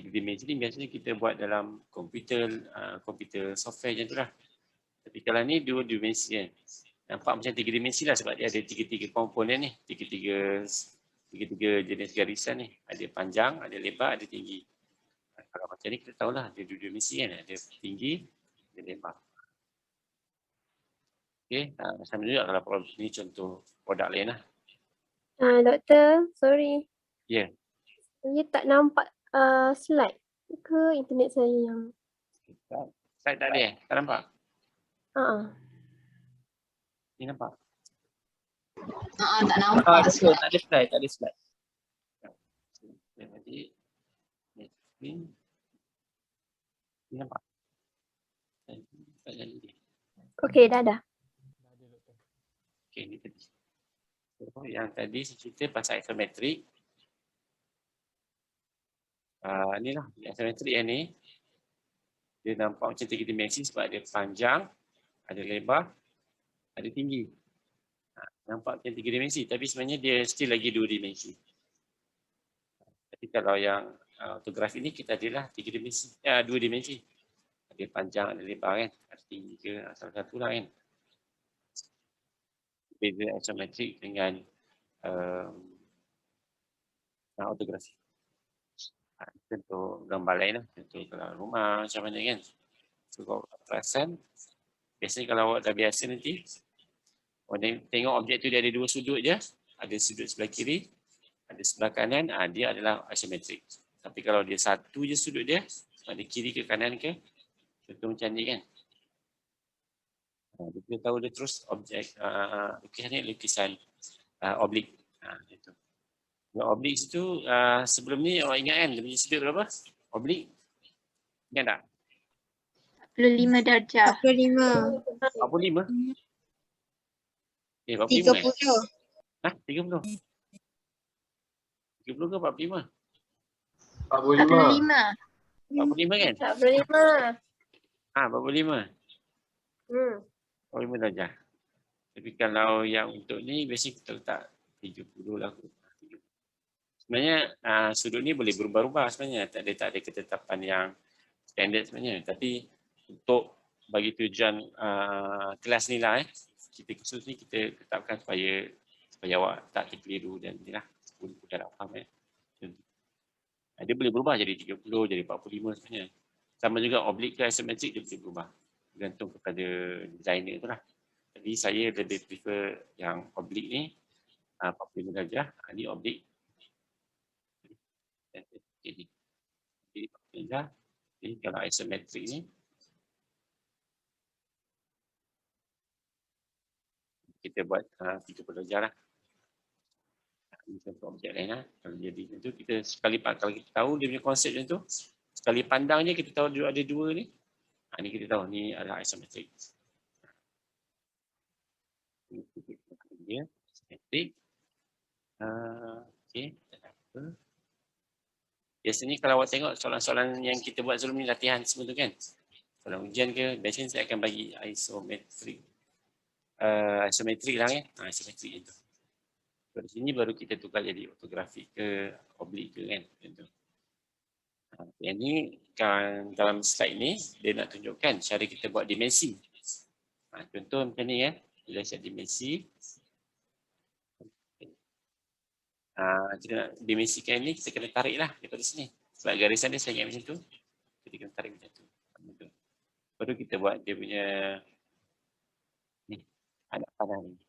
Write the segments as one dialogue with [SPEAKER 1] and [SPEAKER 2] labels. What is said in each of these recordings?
[SPEAKER 1] tiga dimensi ni biasanya kita buat dalam komputer, komputer software macam tu lah. Tapi kalau ni dua dimensi kan. Nampak macam tiga dimensi lah sebab dia ada tiga-tiga komponen ni. Tiga-tiga jenis garisan ni. Ada panjang, ada lebar, ada tinggi. Kalau macam ni kita tahulah ada dua dimensi kan. Ada tinggi, ada lebar. Okey, sama juga kalau produk ni contoh produk lain lah.
[SPEAKER 2] Doktor, sorry.
[SPEAKER 1] Ya.
[SPEAKER 2] Saya tak nampak slide ke internet saya yang...
[SPEAKER 1] Slide tak ada Tak nampak? Ni nampak?
[SPEAKER 3] Tak nampak.
[SPEAKER 1] Tak ada slide, tak ada slide. Jadi, ni nampak? Tak jadi.
[SPEAKER 2] Okey, dah.
[SPEAKER 1] Okey, ni tadi. So, yang tadi saya cerita pasal isometrik. Inilah isometrik yang ni. Dia nampak macam tiga dimensi sebab ada panjang, ada lebar, ada tinggi. Nampak macam tiga dimensi tapi sebenarnya dia still lagi dua dimensi. Tapi kalau yang ortografi ni kita adalah tiga dimensi, dua dimensi. Ada panjang, ada lebar kan, ada tinggi ke, salah satu lah kan. Beza isometrik dengan ortografi. Contoh gambar lain lah, contoh kalau rumah macam mana kan. So kalau perasan, biasanya kalau awak dah biasa nanti, awak tengok objek tu dia ada dua sudut je, ada sudut sebelah kiri, ada sebelah kanan, dia adalah isometrik. Tapi kalau dia satu je sudut dia, ada kiri ke kanan ke, contoh macam ni kan. Kita tahu dia terus objek, lukisan ni lukisan oblik. Itu. Oblik situ sebelum ni awak ingat kan dia punya sudut berapa? Oblik. Ingat tak?
[SPEAKER 3] 45 darjah.
[SPEAKER 2] 45.
[SPEAKER 1] 45? 45
[SPEAKER 3] 30.
[SPEAKER 1] 30? 30 ke 45?
[SPEAKER 3] 45.
[SPEAKER 1] 45 kan?
[SPEAKER 2] 45.
[SPEAKER 1] 45. 45 darjah. Tapi kalau yang untuk ni biasanya kita letak 30 lah. Sebenarnya sudut ni boleh berubah-ubah sebenarnya. Tak ada ketetapan yang standard sebenarnya. Tapi untuk bagi tujuan kelas ni lah kita khusus ni kita tetapkan supaya awak tak terkeliru dan ni lah. Mudah nak faham dia boleh berubah jadi 30, jadi 45 sebenarnya. Sama juga oblik ke isometrik dia boleh berubah. Bergantung kepada designer tu lah. Jadi saya lebih prefer yang oblik ni 45 darjah. Ni oblik. Jadi 45 darjah. Jadi kalau isometrik ni kita buat 30 darjah lah. Ini contoh objek lain lah. Kalau jadi macam tu kita kalau kita tahu dia punya konsep macam tu, sekali pandang je kita tahu dia ada dua ni. Ni kita tahu ni adalah isometrik. Dia isometrik. Okey. Biasanya kalau awak tengok soalan-soalan yang kita buat sebelum ni latihan semua tu kan. Kalau ujian ke, biasanya saya akan bagi isometrik. Isometrik lah kan. Isometrik itu. Dari sini baru kita tukar jadi ortografi ke oblik ke kan. Macam tu. Yang ni kan dalam slide ni dia nak tunjukkan cara kita buat dimensi. Contoh macam ni kan. Bila set dimensi. Kita nak dimensikan ni kita kena tarik lah daripada sini. Sebab garisan dia saya ingat macam tu. Kita kena tarik macam tu. Baru kita buat dia punya ni. Anak panah ni.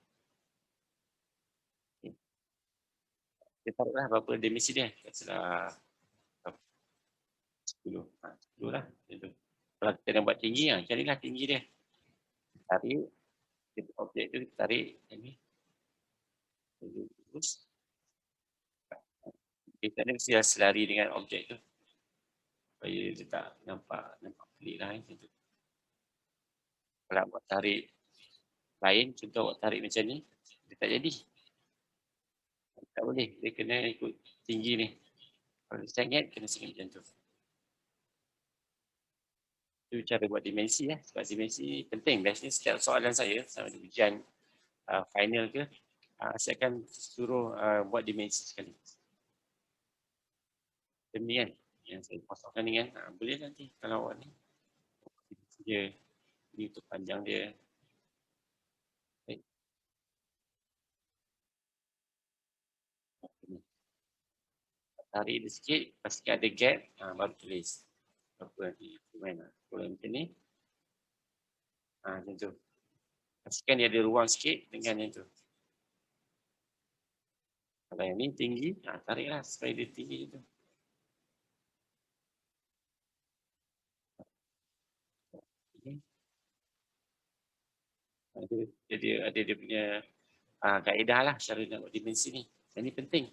[SPEAKER 1] Kita taruhlah berapa dimensi dia. Katalah 10. 10 lah. Kalau kita nak buat tinggi, carilah tinggi dia. Tarik. Objek tu kita tarik. Ini. Terus. Kita ni mesti selari dengan objek tu. Supaya dia tak nampak pelik lah. Kalau buat tarik lain, contoh buat tarik macam ni, dia tak jadi. Tak boleh, dia kena ikut tinggi ni. Kalau dia sangat, kena sangat macam tu. Itu cara buat dimensi ya. Sebab dimensi penting. Biasanya setiap soalan saya, sama ada ujian final ke, saya akan suruh buat dimensi sekali. Macam ni kan. Yang saya kosongkan ni kan. Boleh nanti kalau awak ni. Dia. Ni untuk panjang dia. Baik. Tarik dia sikit. Pastikan ada gap. Baru tulis. Apa nanti. Kalau macam ni. Macam tu. Pastikan dia ada ruang sikit dengan yang tu. Kalau yang ni tinggi, tariklah supaya dia tinggi tu. Okay. Ada dia punya kaedah lah cara nak buat dimensi ni. Yang ni penting.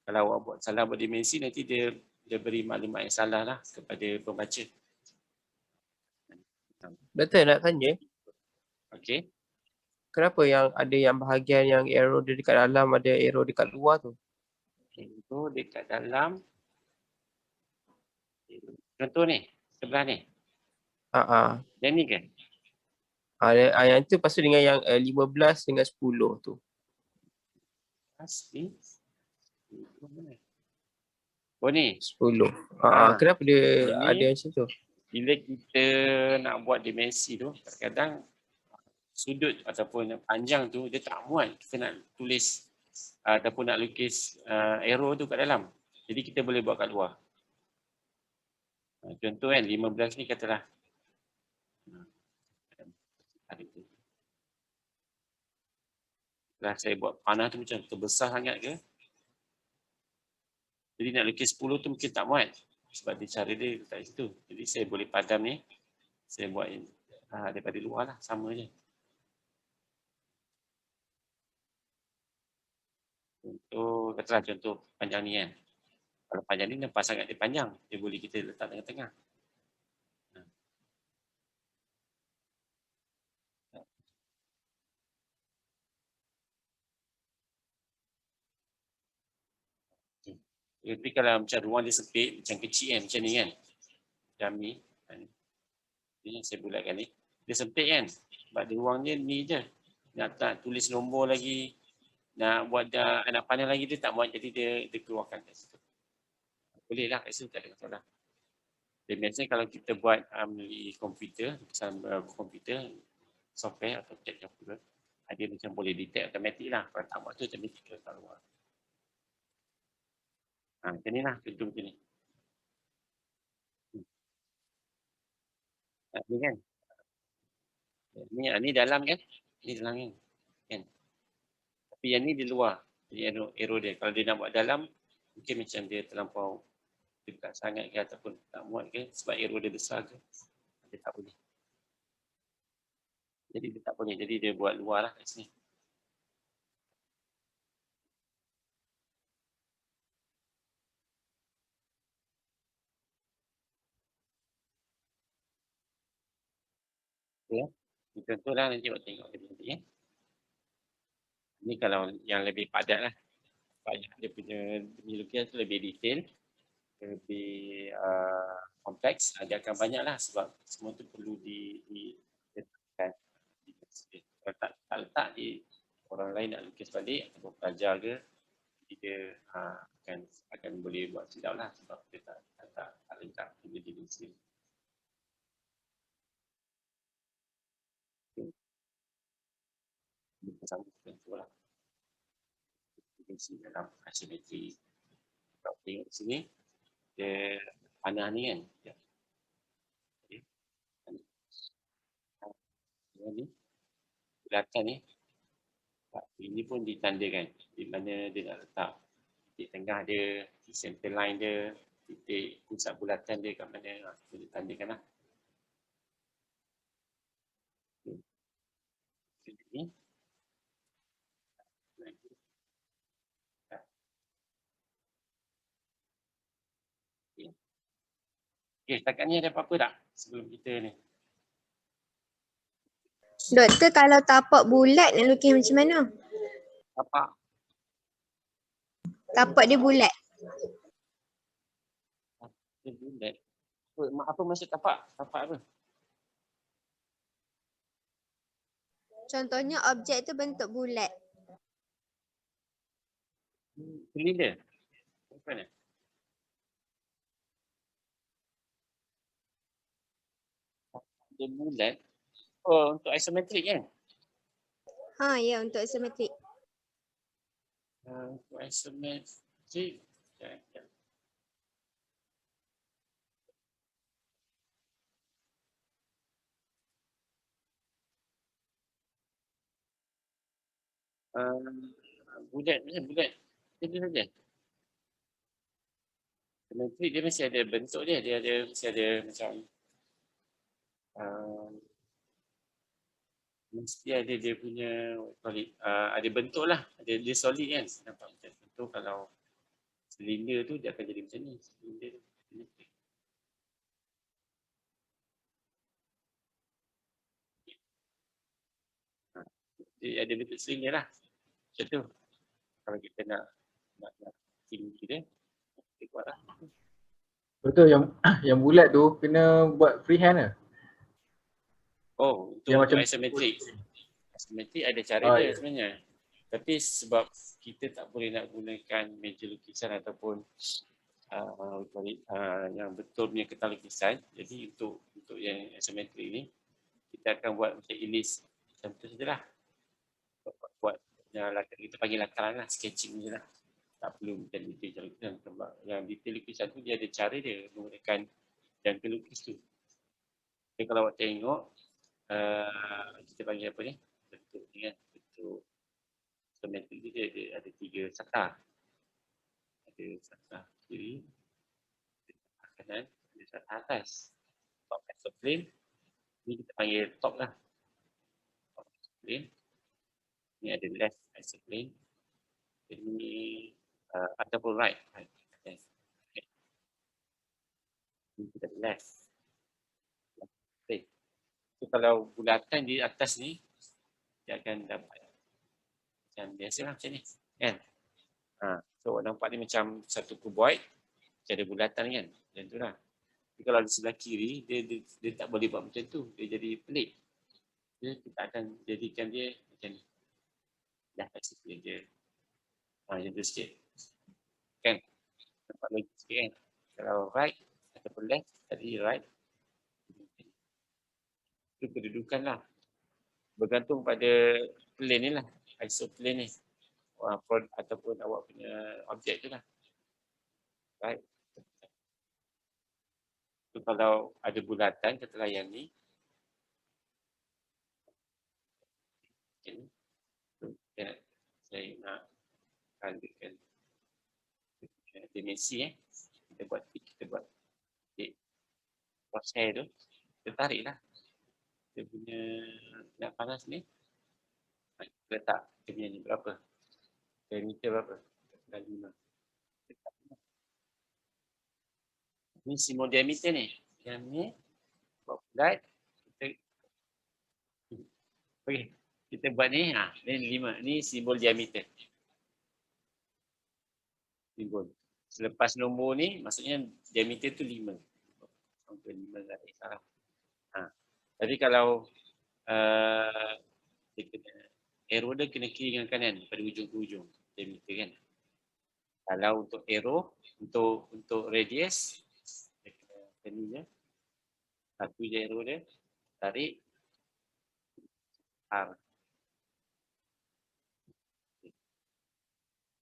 [SPEAKER 1] Kalau awak buat salah buat dimensi, nanti dia beri maklumat yang salah lah kepada pembaca.
[SPEAKER 4] Doktor nak tanya,
[SPEAKER 1] Okey.
[SPEAKER 4] kenapa yang ada yang bahagian yang arrow dia dekat dalam, ada arrow dekat luar tu?
[SPEAKER 1] Itu dekat dalam. Contoh ni, sebelah ni. Yang ni kan?
[SPEAKER 4] Yang tu lepas tu dengan yang 15 dengan 10 tu.
[SPEAKER 1] Pasti. Oh ni.
[SPEAKER 4] 10. Kenapa dia
[SPEAKER 1] Ini,
[SPEAKER 4] ada macam tu?
[SPEAKER 1] Bila kita nak buat dimensi tu, kadang-kadang sudut ataupun panjang tu dia tak muat. Kita nak tulis ataupun nak lukis arrow tu kat dalam. Jadi kita boleh buat kat luar. Contoh kan 15 ni katalah. Setelah saya buat panah tu macam terbesar sangat ke. Jadi nak lukis 10 tu mungkin tak muat. Sebab dia cara dia letak situ. Jadi saya boleh padam ni. Saya buat daripada luar lah. Sama je. Katalah contoh panjang ni kan. Kalau panjang ni nampak sangat dia panjang. Dia boleh kita letak tengah-tengah. Tapi kalau macam ruang dia sempit, macam kecil kan, macam ni kan. Macam ni. Ini saya bulatkan ni. Dia sempit kan. Sebab dia ruang dia ni je. Nak tak tulis nombor lagi. Nak buat anak panel lagi dia tak buat. Jadi dia keluarkan kat situ. Boleh lah kat situ, tak ada masalah. Dan biasanya kalau kita buat melalui komputer, software atau chat komputer, dia macam boleh detect automatik lah. Kalau tak buat tu automatik dia letak luar. Macam ni lah, contoh macam ni. Ni kan. Ni dalam kan. Ni dalam kan. Tapi yang ni di luar. Jadi arrow dia. Kalau dia nak buat dalam, mungkin macam dia terlampau dekat sangat ke ataupun tak muat ke. Sebab arrow dia besar ke. Dia tak boleh. Jadi dia tak boleh. Jadi dia buat luar lah kat sini. Ya. Contoh lah nanti awak tengok nanti ya. Ini kalau yang lebih padat lah. Banyak dia punya lukisan tu lebih detail. Lebih kompleks. Dia akan banyak lah sebab semua tu perlu diletakkan. Kalau tak letak di orang lain nak lukis balik atau pelajar ke, dia akan boleh buat silap lah sebab dia tak lengkap jadi dimensi. Bersama tentu lah. Dimensi dalam asimetri. Kalau tengok sini, dia panah ni kan. Ni, bulatan ni. Ini pun ditandakan di mana dia nak letak titik tengah dia, di center line dia, titik pusat bulatan dia kat mana. Dia tandakan lah. Ini. Okay, setakat ni ada apa-apa tak sebelum kita ni?
[SPEAKER 5] Doktor, kalau tapak bulat nak lukis macam mana?
[SPEAKER 1] Tapak?
[SPEAKER 5] Tapak dia bulat.
[SPEAKER 1] Dia bulat? Apa maksud tapak? Tapak apa?
[SPEAKER 5] Contohnya objek tu bentuk bulat.
[SPEAKER 1] Cylinder? Macam mana? dia bulat. Oh, untuk isometrik kan?
[SPEAKER 5] Ha, ya untuk isometrik.
[SPEAKER 1] Untuk isometrik. Ya. Bulat macam bulat. Itu saja. Isometrik dia mesti ada bentuk dia. Dia ada mesti ada macam mesti ada dia punya ada bentuk lah. Dia solid kan. Nampak macam tu. Kalau silinder tu dia akan jadi macam ni. Silinder tu. Dia ada bentuk silinder lah. Macam tu. Kalau kita nak tinggi dia, kita buat lah.
[SPEAKER 6] Betul, yang bulat tu kena buat freehand ke?
[SPEAKER 1] Oh, untuk
[SPEAKER 6] Yang macam
[SPEAKER 1] isometrik. Isometrik ada cara dia
[SPEAKER 6] ya.
[SPEAKER 1] sebenarnya. Tapi sebab kita tak boleh nak gunakan meja lukisan ataupun yang betul punya kertas lukisan. Jadi untuk yang isometrik ni, kita akan buat macam ilis macam tu sajalah. Buat yang kita panggil lakaran lah, sketching je lah. Tak perlu macam detail lukisan. Sebab yang detail lukisan tu dia ada cara dia menggunakan yang pelukis tu. Jadi kalau awak tengok, kita panggil apa ni? Bentuk ni kan, bentuk isometrik dia ada 3 sata. Ada sata kiri, ada sata kanan, ada sata atas. Top isoplane, ni kita panggil top lah. Top isoplane. Ni ada left isoplane. Ini ataupun right. Okay. Ini kita left. Okay. So, kalau bulatan di atas ni, dia akan dapat macam biasa lah macam ni. Kan? So nampak ni macam satu kuboid, macam ada bulatan kan. Macam tu lah. Tapi kalau di sebelah kiri, dia tak boleh buat macam tu. Dia jadi pelik. Kita akan jadikan dia macam ni. Dah kat situ je. Macam tu sikit. Kan? Nampak lagi sikit kan? Kalau right ataupun left, tadi right. Itu kedudukan lah. Bergantung pada plane ni lah. Isoplane ni. Ataupun awak punya objek tu lah. Right. So, kalau ada bulatan kata layar ni. Okay. So, saya nak kalikan dimensi kita buat crosshair tu, kita tarik lah dia punya nak panas ni, kita letak dia punya ni berapa, diameter berapa, dan 5. Ni simbol diameter ni, yang ni buat bulat, kita buat ni, ni 5, ni simbol diameter. Simbol. Selepas nombor ni, maksudnya diameter tu 5. Sampai 5 tak ada salah. Tapi kalau dia kena, arrow dia kena kiri dengan kanan pada ujung ke ujung. Diameter kan. Kalau untuk arrow, untuk radius, dia kena macam ni je. Satu je arrow dia, tarik R.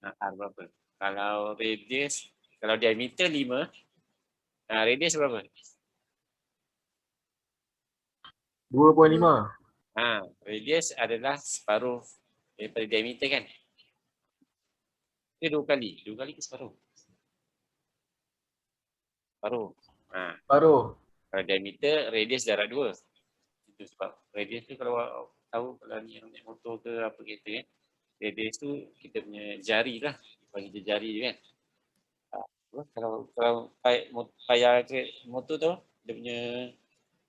[SPEAKER 1] R berapa? Kalau radius, kalau diameter 5, radius berapa?
[SPEAKER 6] 2.5.
[SPEAKER 1] Radius adalah separuh daripada diameter kan? Dia 2 kali. 2 kali ke separuh? Separuh.
[SPEAKER 6] Paruh.
[SPEAKER 1] Kalau diameter, radius darab 2. Itu sebab radius tu kalau tahu kalau ni yang naik motor ke apa kereta kan, radius tu kita punya jari lah. Panggil jari je kan. Kalau tayar motor tu, dia punya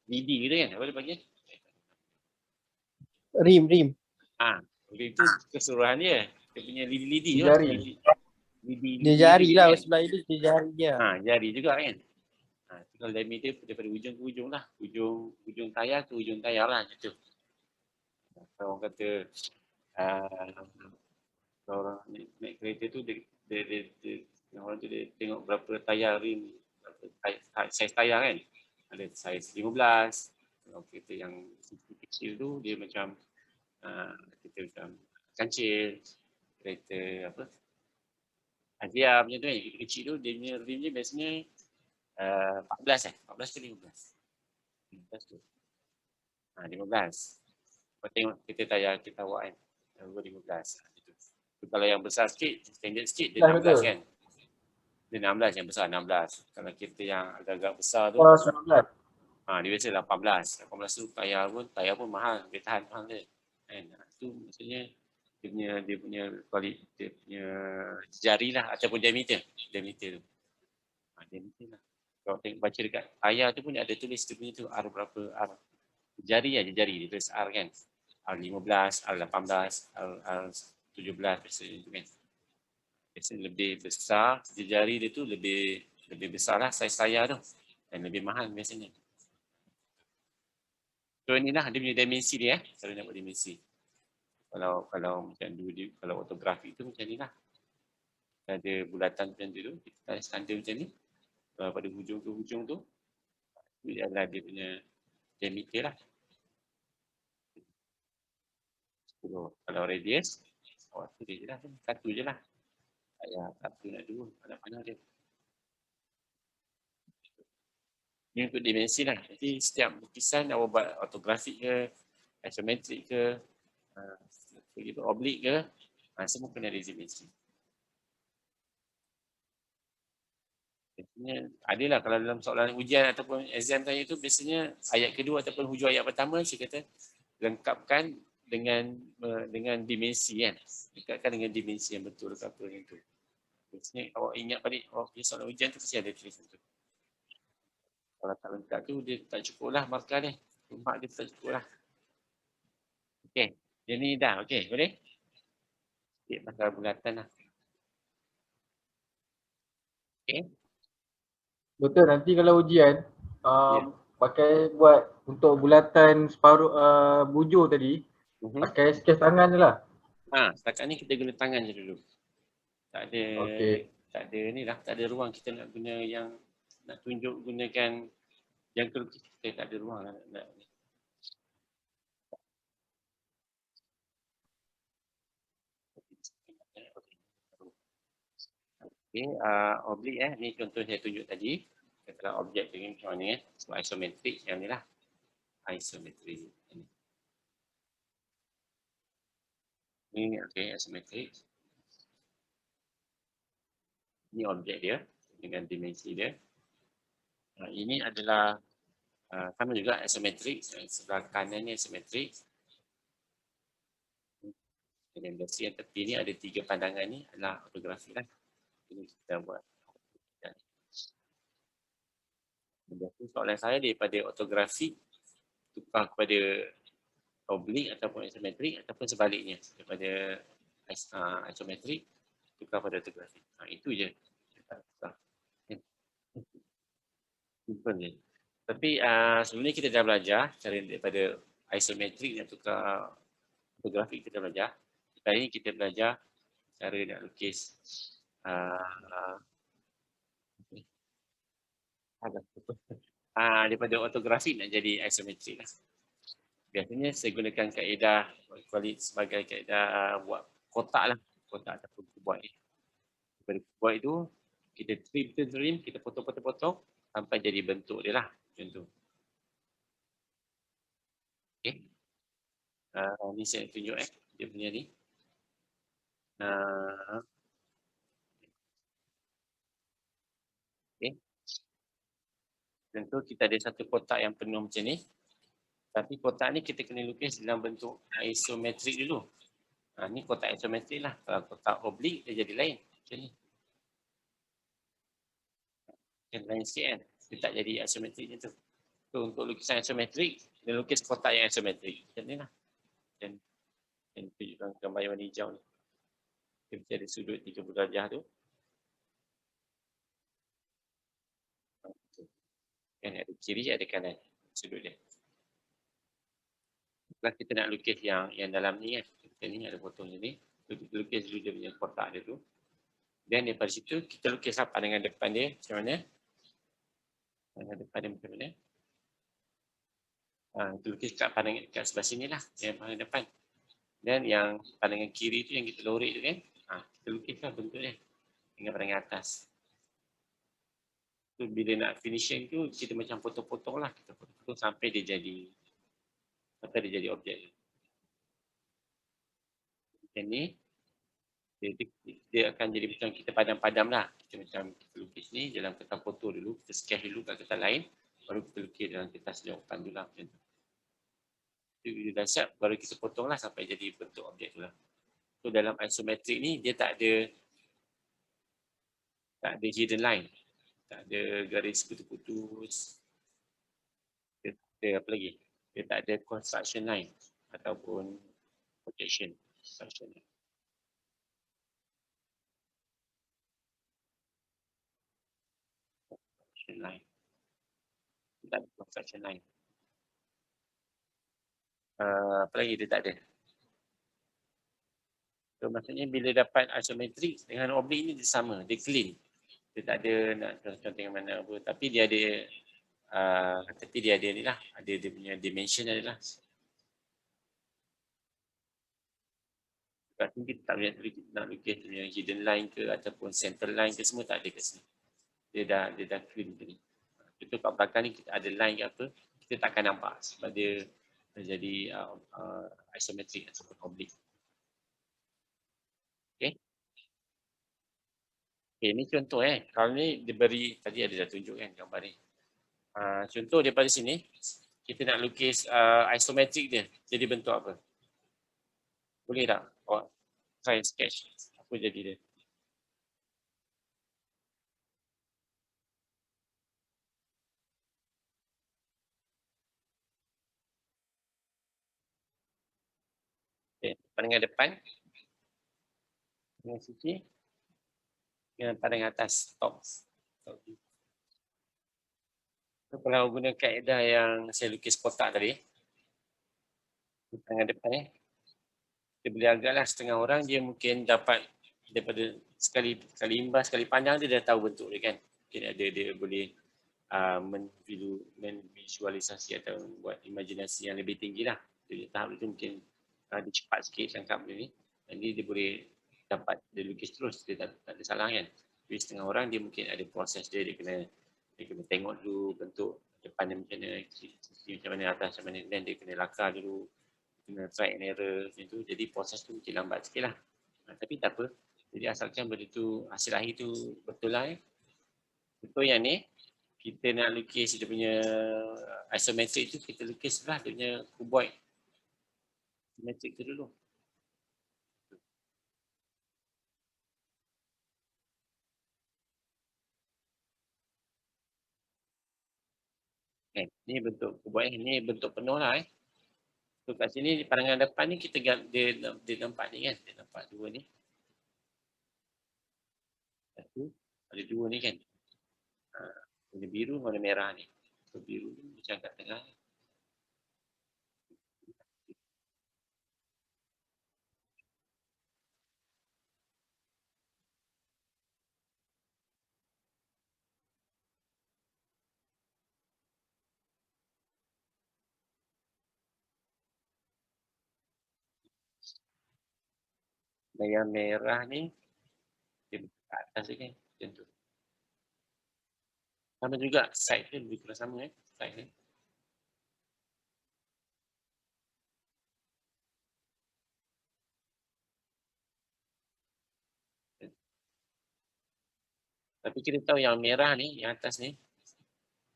[SPEAKER 1] lidi gitu kan, apa dia panggil?
[SPEAKER 4] Rim.
[SPEAKER 1] Rim tu keseluruhan dia. Dia punya lidi-lidi je.
[SPEAKER 6] Jari.
[SPEAKER 4] Dia jari lah, sebelah itu dia jari dia.
[SPEAKER 1] Jari juga kan. Kalau diameter daripada ujung ke ujung lah. Ujung tayar ke ujung tayar lah macam tu. Kalau orang kata kalau orang naik kereta tu dia orang tu dia tengok berapa tayar rim, berapa saiz tayar kan. Ada saiz 15, Kalau kereta yang kecil tu dia macam kereta macam kancil, kereta apa, Adia macam tu kan, kereta kecil tu dia punya rim dia biasanya 14 ke 15. 15 tu. 15. Kau tengok kita tayar kita awak kan, 15. Itu. Kalau yang besar sikit, standard sikit dia 16
[SPEAKER 6] betul.
[SPEAKER 1] kan. Dia 16 yang besar 16. Kalau kereta yang agak-agak besar tu,
[SPEAKER 6] 19.
[SPEAKER 1] dia biasa 18. 18 tu tayar pun mahal, dia tahan mahal dia. Kan? Itu maksudnya dia punya kualiti, dia punya jari lah ataupun diameter tu. Diameter lah. Kalau tengok baca dekat tayar tu pun ada tulis dia punya tu R berapa, R. Jari dia tulis R kan. R15, R18, R17 biasanya tu kan. Biasanya lebih besar, jari dia tu lebih besar lah saiz tayar tu. Dan lebih mahal biasanya. So inilah dia punya dimensi dia cara nak buat dimensi. Kalau macam dulu kalau ortografi tu macam ni lah. Ada bulatan macam tu, kita tarik standar macam ni. Pada hujung ke hujung tu, itu adalah dia punya diameter lah. Kalau radius, tu dia je lah. Satu je lah. Satu nak dua, mana dia. Ini untuk dimensi lah. Jadi setiap lukisan nak buat ortografik ke, isometrik ke, oblik ke, semua kena ada dimensi. Biasanya adalah kalau dalam soalan ujian ataupun exam tanya tu biasanya ayat kedua ataupun hujung ayat pertama saya kata lengkapkan dengan dimensi kan. Lengkapkan dengan dimensi yang betul ke apa yang tu. Biasanya awak ingat balik punya soalan ujian tu mesti ada tulisan tu. Kalau tak lengkap tu dia tak cukup lah markah dia. Mark dia tak cukup lah. Okey. Jadi dah okey boleh? Sikit pasal bulatan lah. Okey.
[SPEAKER 6] Betul, nanti kalau ujian pakai buat untuk bulatan separuh bujur tadi, pakai sketch tangan je lah.
[SPEAKER 1] Setakat ni kita guna tangan je dulu. Tak ada ni lah, tak ada ruang kita nak guna yang nak tunjuk gunakan jangka lukis, kita tak ada ruang lah nak. Okey, oblik ni contoh saya tunjuk tadi. Katalah objek dengan macam mana so isometrik yang ni lah. Isometrik. Ini okey, isometrik. Ini objek dia dengan dimensi dia. Ini adalah sama juga isometrik. Sebelah kanan ni isometrik. Dan versi yang tepi ni ada 3 pandangan ni adalah ortografi lah. Ini kita buat. Soalan saya daripada ortografi tukar kepada oblik ataupun isometrik ataupun sebaliknya daripada isometrik tukar pada ortografi. Itu je. Simple je. Tapi sebelum ni kita dah belajar cara daripada isometrik dan tukar ortografi kita dah belajar. Kali ni kita belajar cara nak lukis daripada ortografi nak jadi isometrik lah. Biasanya saya gunakan kaedah sebagai kaedah buat kotak lah. Kotak ataupun kubuat ni. Daripada kubuat itu, kita trim, kita potong sampai jadi bentuk dia lah. Macam tu. Okay. Ni saya tunjuk dia punya ni. Okay. Tentu kita ada satu kotak yang penuh macam ni. Tapi kotak ni kita kena lukis dalam bentuk isometrik dulu. Ni kotak isometrik lah. Kalau kotak oblik dia jadi lain. Macam ni. Yang lain sikit kan. Dia tak jadi isometrik macam tu. So, untuk lukisan isometrik, dia lukis kotak yang isometrik. Macam ni lah. Dan tunjukkan gambar yang warna hijau ni. Dia ada sudut 30 darjah tu. Kan ada kiri, ada kanan sudut dia. Kalau kita nak lukis yang dalam ni kan. Kita ni ada potong ni. Kita lukis dulu dia punya kotak dia tu. Dan daripada situ, kita lukis apa dengan depan dia. Macam mana? Dengan depan dia macam mana? Kita lukis kat pandangan kat sebelah sini lah, yang paling depan. Dan yang pandangan kiri tu yang kita lorek tu kan, kita lukislah bentuk dia dengan pandangan atas. Tu bila nak finishing tu kita macam potong-potong lah, kita potong sampai dia jadi objek. Yang ni dia akan jadi macam kita padam-padam lah. Kita macam kita lukis ni dalam kertas foto dulu, kita sketch dulu kat kertas lain, baru kita lukis dalam kertas jawapan dulu lah macam tu. Bila dah siap, baru kita potong lah sampai jadi bentuk objek tu lah. So dalam isometric ni dia tak ada hidden line, tak ada garis putus-putus, dia apa lagi? Dia tak ada construction line ataupun projection construction line. Tak ada construction line. Apa lagi dia tak ada? So maksudnya bila dapat isometrik dengan oblik ni dia sama, dia clean. Dia tak ada nak contoh yang mana apa, tapi dia ada ni lah, ada dia punya dimension adalah. Kat sini kita tak boleh nak lukis punya hidden line ke ataupun center line ke, semua tak ada kat sini. Dia dah clean tadi. Itu kat belakang ni kita ada line ke apa, kita takkan nampak sebab dia jadi isometrik ataupun oblik. Okay. Okay, ni contoh Kalau ni diberi, tadi ada dah tunjuk kan gambar ni. Contoh daripada sini, kita nak lukis isometrik dia, jadi bentuk apa? Boleh tak? Try sketch. Apa jadi dia? Okay, pandangan depan. Dengan sisi. Dengan pandangan atas, top. Kalau guna kaedah yang saya lukis kotak tadi, pandangan depan kita boleh agaklah setengah orang dia mungkin dapat daripada sekali imbas, sekali pandang dia dah tahu bentuk dia kan. Mungkin dia boleh menvisualisasi atau buat imajinasi yang lebih tinggi lah. Jadi tahap itu mungkin dia cepat sikit tangkap dia ni. Jadi dia boleh dapat dia lukis terus, dia tak ada salah kan. Tapi setengah orang dia mungkin ada proses dia kena tengok dulu bentuk depan dia macam mana, sisi macam mana, atas macam mana, dan dia kena lakar dulu, kena try and error macam tu. Jadi proses tu mungkin lambat sikit lah. Tapi tak apa. Jadi asalkan benda tu, hasil akhir tu betul lah Betul yang ni, kita nak lukis dia punya isometrik tu, kita lukis lah dia punya cuboid isometrik tu dulu. Ni bentuk cuboid ni bentuk penuh lah So kat sini pandangan depan ni kita dia nampak ni kan, dia nampak dua ni. Satu, ada dua ni kan. Warna biru, warna merah ni. So biru ni macam kat tengah ni. Dan yang merah ni dia kat atas ni kan, macam tu. Sama juga side dia lebih kurang sama side ni. Tapi kita tahu yang merah ni, yang atas ni,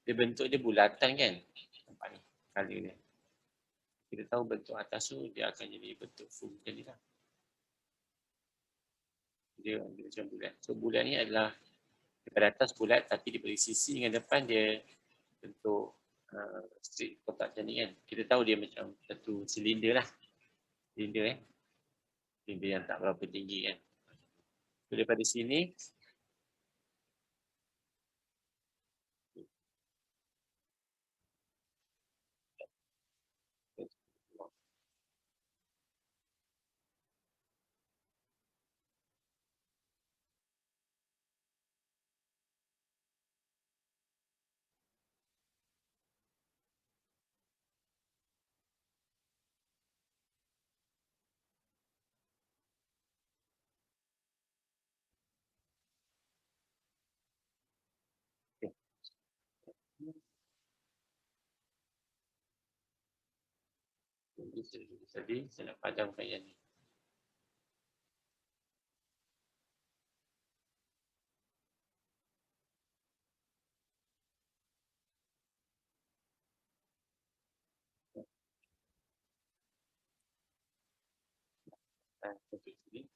[SPEAKER 1] dia bentuk dia bulatan kan. Nampak ni, color dia. Kita tahu bentuk atas tu dia akan jadi bentuk full macam ni lah. Dia macam bulat. So bulat ni adalah daripada atas bulat tapi daripada sisi dengan depan dia bentuk straight kotak macam ni kan. Kita tahu dia macam satu silinder lah. Silinder silinder yang tak berapa tinggi kan. So daripada sini Tadi saya nak padamkan yang ni. Tutup sini.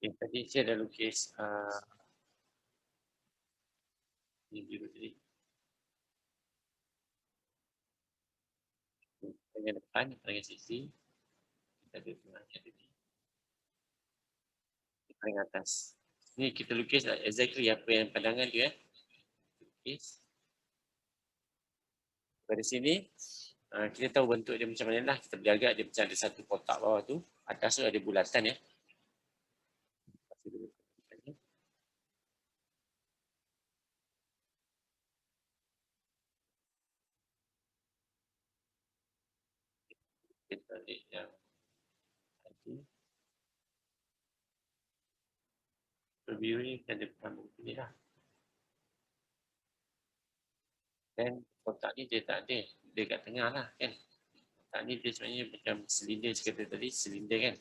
[SPEAKER 1] Okay, tadi saya dah lukis ni biru tadi. Bahagian depan, bahagian sisi. Kita ada tengahnya tadi. Paling atas. Ni kita lukis exactly apa yang pandangan dia. Lukis. Pada sini, kita tahu bentuk dia macam mana lah. Kita boleh agak dia macam ada satu kotak bawah tu. Atas tu ada bulatan ya. Kita tarik yang tadi. Biru ni kita ada panggung ni lah. Dan kotak ni dia tak ada. Dia kat tengah lah kan. Kotak ni dia sebenarnya macam silinder sekata tadi. Silinder kan.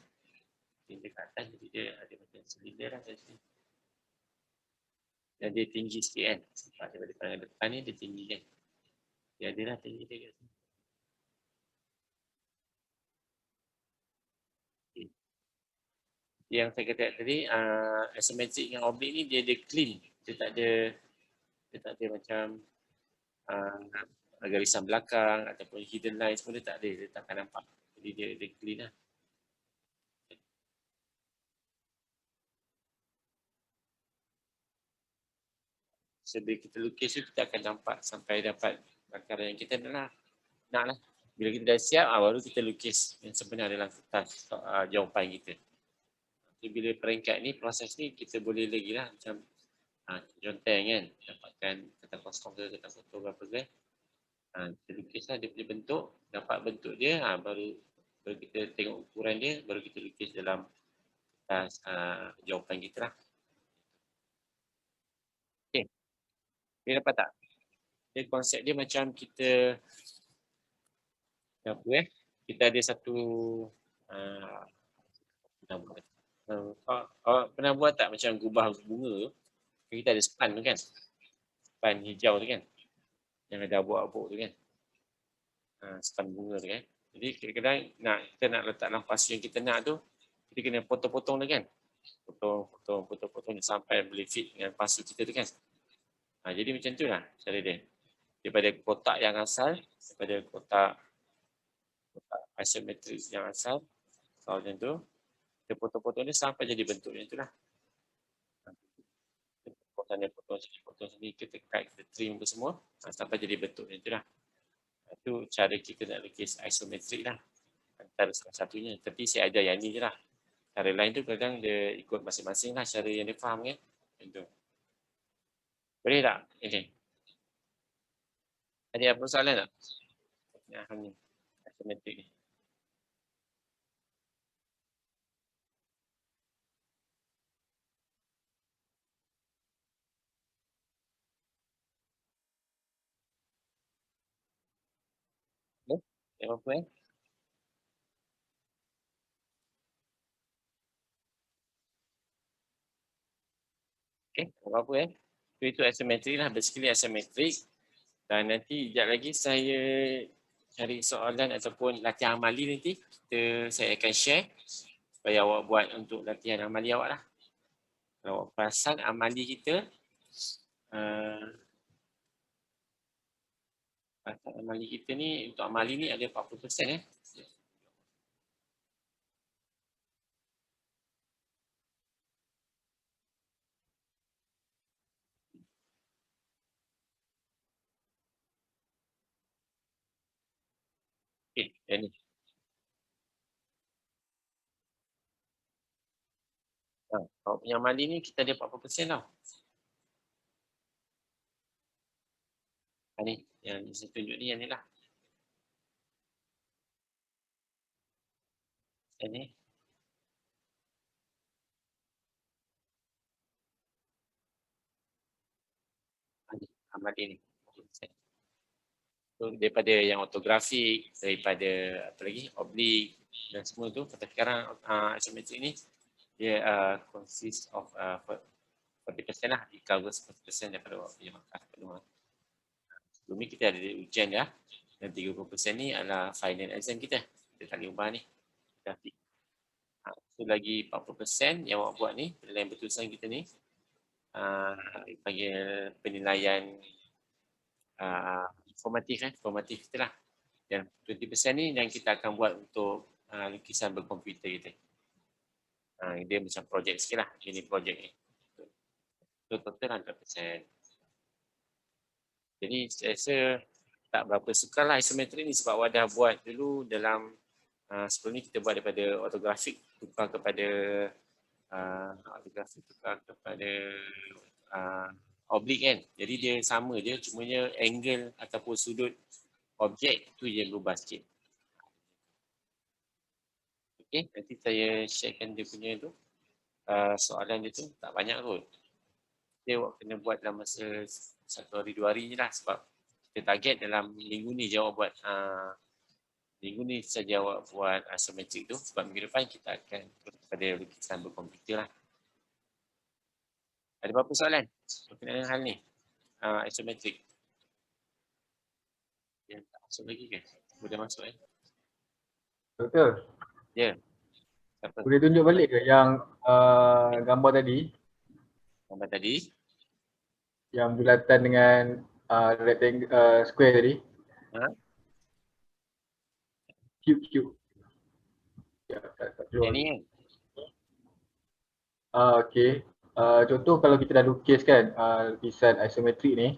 [SPEAKER 1] Silinder kat atas jadi dia ada macam silinder lah kat sini. Dan dia tinggi sikit kan. Sebab daripada pandangan depan ni dia tinggi kan. Dia ada lah tinggi dia kat sini. Okay. Yang saya kata tadi, asymmetric dengan oblique ni dia ada clean. Dia tak ada macam garisan belakang ataupun hidden line semua dia tak ada. Dia takkan nampak. Jadi dia clean lah. Sebelum kita lukis tu kita akan nampak sampai dapat perkara yang kita nak lah. Bila kita dah siap, baru kita lukis yang sebenar dalam kertas jawapan kita. Jadi bila peringkat ni, proses ni kita boleh lagi lah macam conteng kan, dapatkan kata kosong ke kata kotor berapa ke. Kita lukis lah dia punya bentuk, dapat bentuk dia, baru kita tengok ukuran dia, baru kita lukis dalam kertas jawapan kita lah. Okay, dia dapat tak? Dia konsep dia macam kita apa kita ada satu pernah buat tak macam gubah bunga tu? Kita ada span tu kan? Span hijau tu kan? Yang ada abuk-abuk tu kan? Span bunga tu kan? Jadi kadang-kadang kita nak letak dalam pasu yang kita nak tu, kita kena potong-potong tu kan? Potong sampai boleh fit dengan pasu kita tu kan? Jadi macam tu lah cara dia. Daripada kotak yang asal, daripada kotak isometrik yang asal, kalau macam tu, kita potong-potong dia sampai jadi bentuk yang tu lah. Potong sini, kita cut, kita trim tu semua, sampai jadi bentuk yang tu lah. Itu cara kita nak lukis isometrik lah. Antara salah satunya. Tapi saya ajar yang ni je lah. Cara lain tu kadang dia ikut masing-masing lah cara yang dia faham kan. Macam tu. Boleh tak? Okay. Ada apa soalan tak? Ni. Isometrik ni. Ada apa-apa Okay, apa-apa Itu isometrik lah. Basically isometrik. Dan nanti sekejap lagi saya cari soalan ataupun latihan amali nanti. Saya akan share supaya awak buat untuk latihan amali awak lah. Kalau awak perasan amali kita, amali kita ni, untuk amali ni ada 40% yang ni. Kalau punya amali ni kita ada 40% tau. Ni yang saya tunjuk ni yang ni lah. Yang ni. Ni, Hamadi ni. So, daripada yang ortografik, daripada apa lagi, oblique dan semua tu, tapi sekarang isometrik ni dia consist of 40% lah, it covers 40% daripada yang markah penuh. Sebelum ni kita ada ujian dah, dan 30% ni adalah final exam kita. Kita tak boleh ubah ni. Grafik. So lagi 40% yang awak buat ni, penilaian bertulisan kita ni, panggil penilaian informatif kita lah. Dan 20% ni yang kita akan buat untuk lukisan berkomputer kita. Dia macam projek sikit lah, mini projek ni. So total 100%. Jadi saya rasa tak berapa sukar lah isometrik ni sebab awak dah buat dulu dalam sebelum ni kita buat daripada ortografik tukar kepada oblique kan. Jadi dia sama je, cumanya angle ataupun sudut objek tu je berubah sikit. Okay, nanti saya sharekan dia punya tu. Soalan dia tu tak banyak kot. Dia awak kena buat dalam masa 1 hari 2 hari je lah sebab kita target dalam minggu ni je awak buat minggu ni saja awak buat isometrik tu sebab minggu depan kita akan kepada lukisan berkomputer lah. Ada berapa soalan berkenaan dengan hal ni? Isometrik. Ya, tak masuk lagi ke? Boleh masuk
[SPEAKER 6] Doktor,
[SPEAKER 1] Ya. Siapa?
[SPEAKER 6] boleh tunjuk balik ke yang gambar tadi,
[SPEAKER 1] Gambar tadi?
[SPEAKER 6] yang bulatan dengan rectangle, square tadi? Cube. Ya, tak keluar.
[SPEAKER 1] Yang ni kan?
[SPEAKER 6] Okey. Contoh kalau kita dah lukis kan lukisan isometrik ni,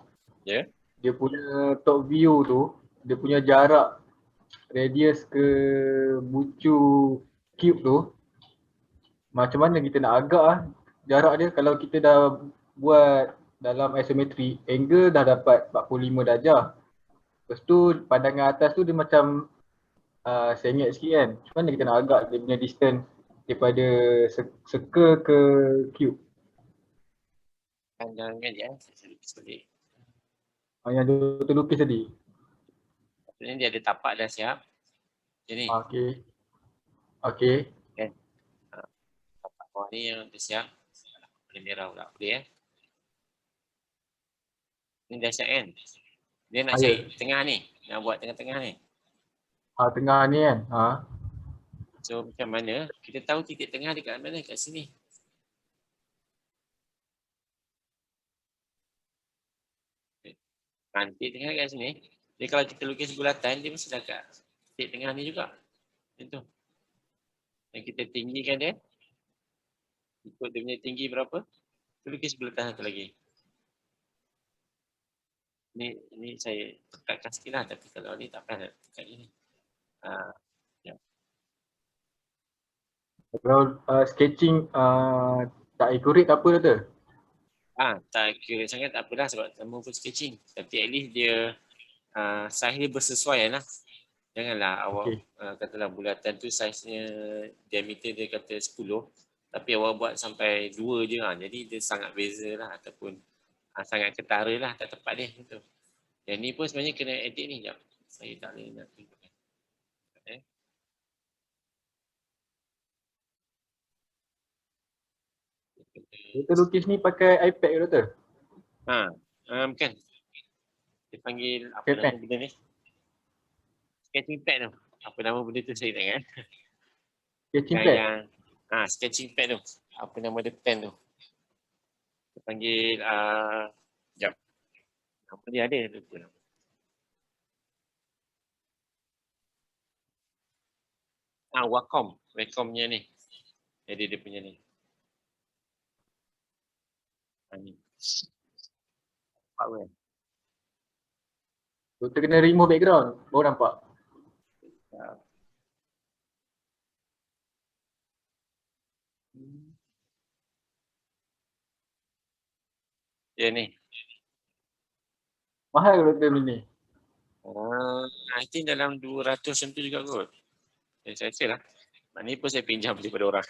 [SPEAKER 1] Ya.
[SPEAKER 6] dia punya top view tu, dia punya jarak radius ke bucu cube tu, macam mana kita nak agak jarak dia kalau kita dah buat dalam isometrik, angle dah dapat 45 darjah. Lepas tu pandangan atas tu dia macam sengit sikit kan. Macam mana kita nak agak dia punya distance daripada circle ke cube?
[SPEAKER 1] Pandangan dia, saya lukis balik.
[SPEAKER 6] Yang doktor lukis tadi.
[SPEAKER 1] Maksudnya dia ada tapak dah siap. Jadi,
[SPEAKER 6] Okey.
[SPEAKER 1] tapak bawah ni yang dah siap. Boleh merah pula, boleh Ni dah siap kan? Dia nak cari tengah ni. Nak buat tengah-tengah ni.
[SPEAKER 6] Tengah ni kan.
[SPEAKER 1] So macam mana? Kita tahu titik tengah dekat mana? Kat sini. Titik tengah kat sini. Jadi kalau kita lukis bulatan, dia mesti dekat titik tengah ni juga. Macam tu. Dan kita tinggikan dia. Ikut dia punya tinggi berapa. Kita lukis bulatan satu lagi. Ini saya tekatkan sikit lah. Tapi kalau ni tak payah nak tekat ni.
[SPEAKER 6] Kalau sketching tak accurate tak apa doktor?
[SPEAKER 1] Tak accurate sangat tak apalah sebab sama pun sketching. Tapi at least dia size dia bersesuaian lah. Janganlah awak katalah bulatan tu saiznya diameter dia kata 10 tapi awak buat sampai 2 je lah. Jadi dia sangat beza lah ataupun sangat ketara lah tak tepat dia. Betul. Yang ni pun sebenarnya kena edit ni. Sekejap. Saya tak boleh nak tunjukkan.
[SPEAKER 6] Doktor lukis ni pakai iPad ke doktor?
[SPEAKER 1] Bukan. Dia panggil apa nama benda ni? Sketching pad tu. Apa nama benda tu saya tak ingat.
[SPEAKER 6] Sketching pad?
[SPEAKER 1] Sketching pad tu. Apa nama dia pen tu? Dia panggil sekejap. Apa dia ada? Lupa nama. Wacom. Wacomnya ni. Jadi dia punya ni. Ni. Nampak kan?
[SPEAKER 6] Doktor kena remove background. Baru nampak.
[SPEAKER 1] Ya ni.
[SPEAKER 6] Mahal ke doktor beli ni?
[SPEAKER 1] I think dalam 200 macam tu juga kot. Saya rasa lah. Ni pun saya pinjam daripada orang.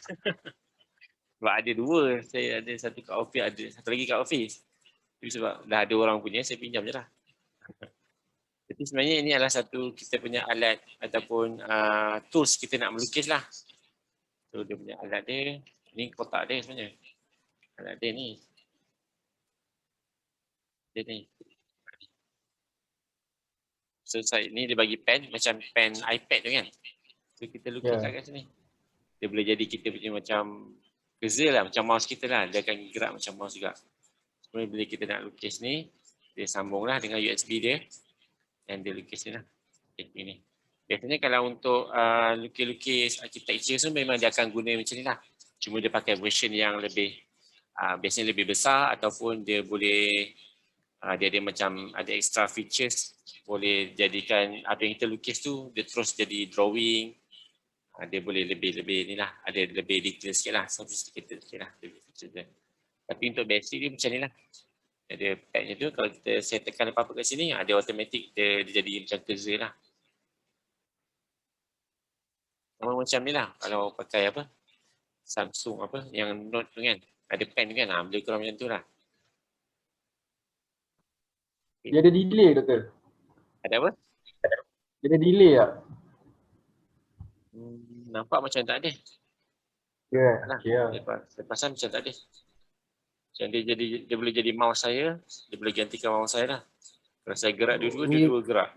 [SPEAKER 1] Sebab ada dua. Saya ada satu kat office, ada satu lagi kat office. Tapi sebab dah ada orang punya, saya pinjam je lah. Jadi sebenarnya ini adalah satu kita punya alat ataupun tools kita nak melukis lah. So dia punya alat dia, ni kotak dia sebenarnya. Alat dia ni. Dia ni. So ni dia bagi pen, macam pen iPad tu kan. So kita lukis
[SPEAKER 6] Ya.
[SPEAKER 1] kat sini. Dia boleh jadi kita punya macam cursor lah, macam mouse kita lah. Dia akan gerak macam mouse juga. Kemudian bila kita nak lukis ni, dia sambung lah dengan USB dia. Dan dia lukis ni lah. Okay, ini. Biasanya kalau untuk lukis-lukis architecture tu memang dia akan guna macam ni lah. Cuma dia pakai version yang lebih, biasanya lebih besar ataupun dia boleh, dia ada macam ada extra features. Boleh jadikan apa yang kita lukis tu, dia terus jadi drawing. Dia boleh lebih ni lah, ada lebih detail sikit lah, sophisticated sikit lah. Tapi untuk basic dia macam ni lah. Ada padnya tu, kalau saya tekan apa-apa kat sini, ada automatic dia jadi macam cursor lah. Sama macam ni lah, kalau pakai apa, Samsung apa, yang Note tu kan, ada pen tu kan, boleh kurang macam tu lah.
[SPEAKER 6] Dia ada delay doktor?
[SPEAKER 1] Ada apa?
[SPEAKER 6] Dia ada delay tak?
[SPEAKER 1] Nampak macam tak ada.
[SPEAKER 6] Ya,
[SPEAKER 1] Lah.
[SPEAKER 6] okay lah.
[SPEAKER 1] Saya pasal macam tak ada. Macam dia boleh jadi mouse saya, dia boleh gantikan mouse saya lah. Kalau saya gerak dua-dua,
[SPEAKER 4] Ni
[SPEAKER 1] dua gerak.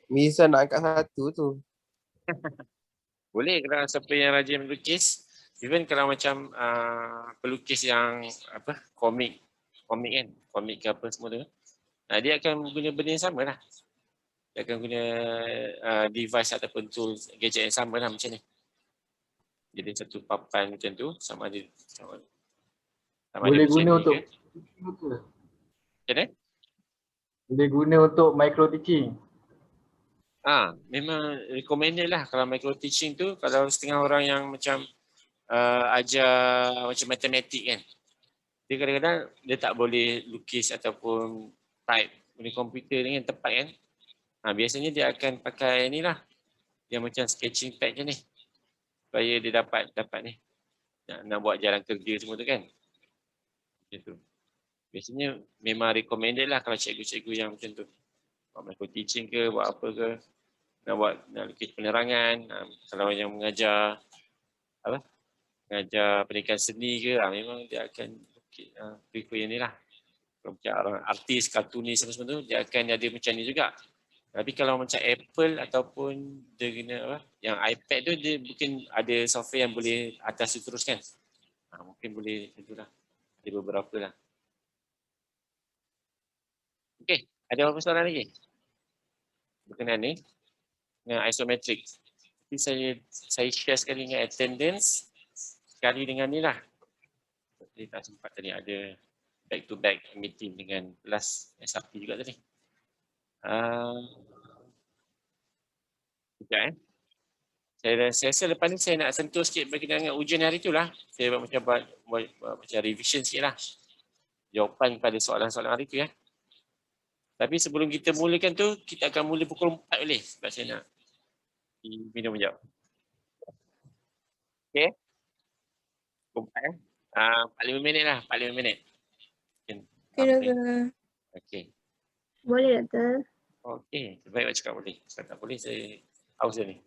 [SPEAKER 4] Mirza nak angkat satu tu.
[SPEAKER 1] Boleh kalau siapa yang rajin melukis, even kalau macam pelukis yang apa, komik kan, komik ke apa semua tu, dia akan guna benda yang sama lah. Dia akan guna device ataupun tools, gadget yang sama lah macam ni. Jadi satu papan macam tu, sama ada
[SPEAKER 6] Boleh
[SPEAKER 1] macam
[SPEAKER 6] guna
[SPEAKER 1] ni
[SPEAKER 6] untuk
[SPEAKER 1] ke? Macam mana?
[SPEAKER 6] boleh guna untuk micro teaching.
[SPEAKER 1] Memang recommended lah kalau micro teaching tu, kalau setengah orang yang macam ajar macam matematik kan. Dia kadang-kadang dia tak boleh lukis ataupun type guna komputer dengan tepat kan. Biasanya dia akan pakai ni lah, yang macam sketching pad je ni. Supaya dia dapat ni. Nak buat jalan kerja semua tu kan. Macam tu. Biasanya memang recommended lah kalau cikgu-cikgu yang macam tu. Buat micro teaching ke, buat apa ke. Nak lukis penerangan. Kalau yang mengajar pendidikan seni ke, memang dia akan prefer yang ni lah. Kalau macam orang artis, kartunis semua tu, dia akan ada macam ni juga. Tapi kalau macam Apple ataupun dia guna yang iPad tu, dia mungkin ada software yang boleh atas tu teruskan. Mungkin boleh macam tu lah. Ada beberapa lah. Okey, ada apa soalan lagi? Berkenaan ni, dengan isometric. Nanti saya share sekali dengan attendance, sekali dengan ni lah. Jadi tak sempat tadi ada back to back meeting dengan kelas SRP juga tadi. Sekejap Saya rasa lepas ni saya nak sentuh sikit berkenaan dengan ujian hari tu lah. Saya buat macam revision sikit lah. Jawapan pada soalan-soalan hari tu ya. Tapi sebelum kita mulakan tu, kita akan mula pukul 4 boleh. Sebab saya nak minum sekejap. Okay. Pukul 4 45 minit lah. 45 minit. Okay.
[SPEAKER 2] Boleh doktor.
[SPEAKER 1] Okay. Baik awak cakap boleh. Kalau tak boleh, saya pause ni.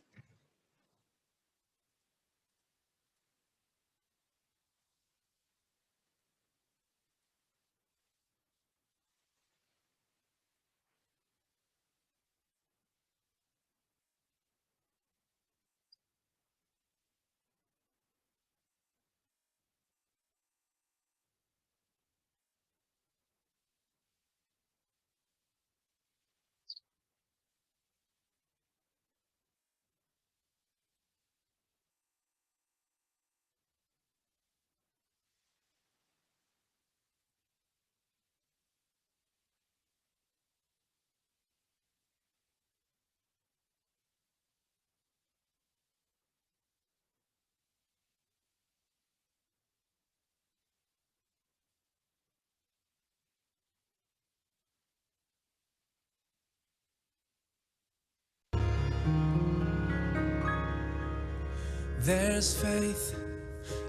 [SPEAKER 7] there's faith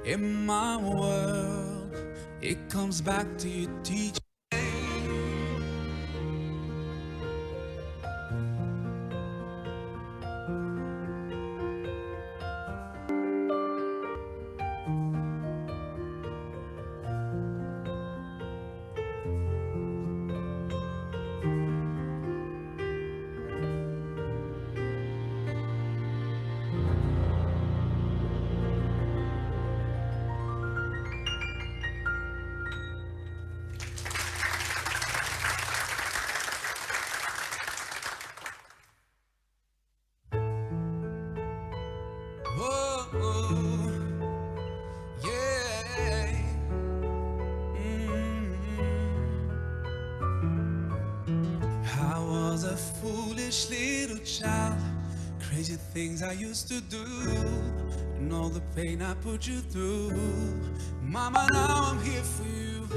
[SPEAKER 7] in my world, it comes back to your teacher. Things I used to do, and all the pain I put you through. Mama, now I'm here for you,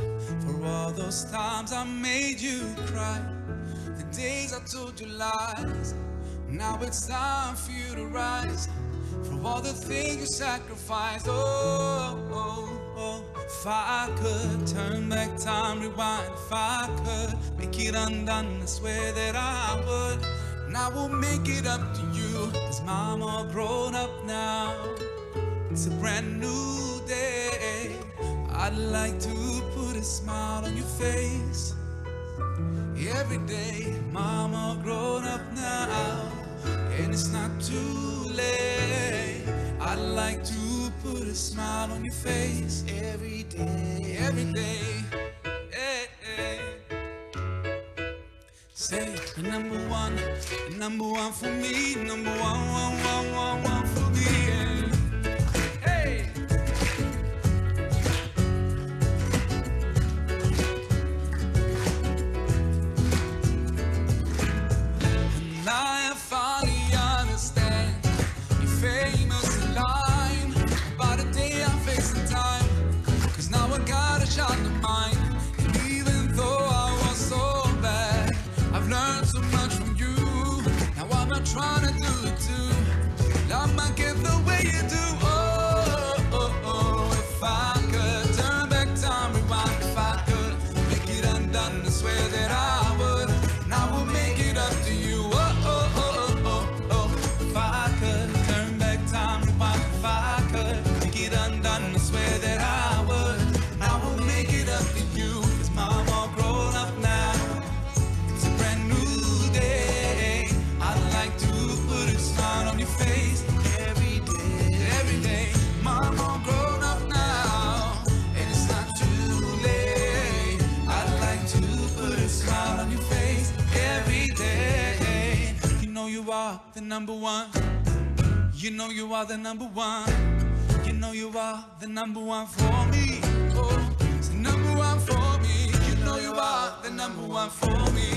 [SPEAKER 7] for all those times I made you cry, the days I told you lies. Now it's time for you to rise, for all the things you sacrificed. Oh, oh, oh. If I could turn back time, rewind. If I could make it undone, I swear that I would. And I will make it up to you, 'cause mom all grown up now. It's a brand new day. I'd like to put a smile on your face every day. Mom all grown up now, and it's not too late. I'd like to put a smile on your face every day, every day. Hey, hey. Say the number one for me, number one for me. Yeah. Hey. And I finally understand your famous line about the day I face the time, 'cause now I got a shot in mind. And even though I was so bad, I've learned so much from you. Now I'm not trying to do it too. Love might get the way you do. Oh, oh, oh. If I could turn back time, rewind. If I could make it undone, I swear that I would. And I will make it up to you. Oh, oh, oh, oh, oh. If I could turn back time, rewind. If I could make it undone, I swear that I would. And I will make it up to you, 'cause mom all grown up now. On your face every day. Mom, all grown up now, and it's not too late. I'd like to put a smile on your face every day. You know you are the number one. You know you are the number one. You know you are the number one for me. Oh, it's the number one for me. You know you are the number one for me.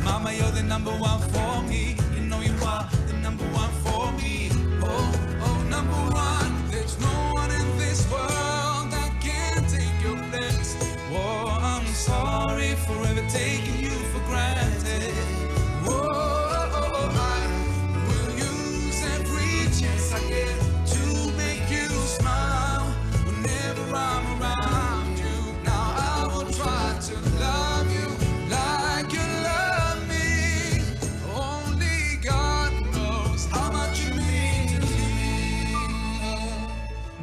[SPEAKER 7] Mama, you're the number one for me. You know you are the number one for me. Oh, oh, number one. There's no one in this world that can take your place. Oh, I'm sorry for ever taking you for granted. Oh, oh, oh, I will use every chance I get to make you smile whenever I'm around you. Now I will try to love you like you love me. Only God knows how much you mean to me.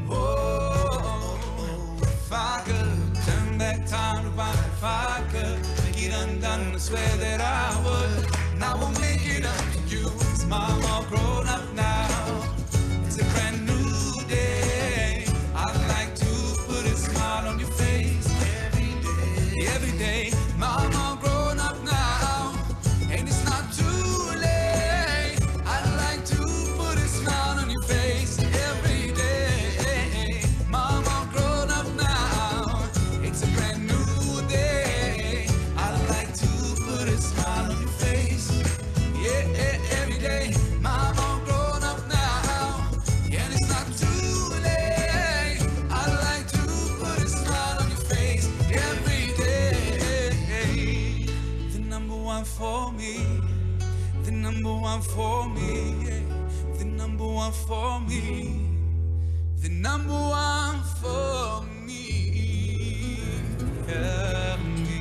[SPEAKER 7] Oh, if I could turn back time, rewind. If I could make it undone, I swear that I would. And I will make it up to you, 'cause mom all grown up now. It's a brand new day. I'd like to put a smile on your face every day, every day. Mom all grown up now, and it's not too late. I'd like to put a smile on your face every day. Mom all grown up now, it's a brand new day. I'd like to put a smile on your face, yeah, every day. Mom all grown up now, and it's not too late. I'd like to put a smile on your face every day. The number one for me, the number one for me, yeah. The number one for me. the number one for me. Yeah, me.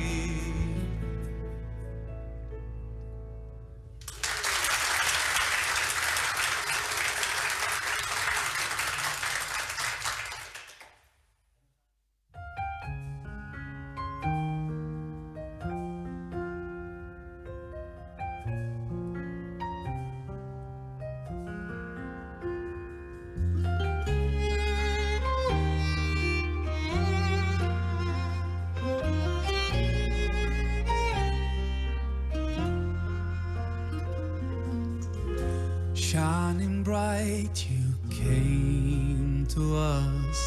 [SPEAKER 7] Shining bright, you came to us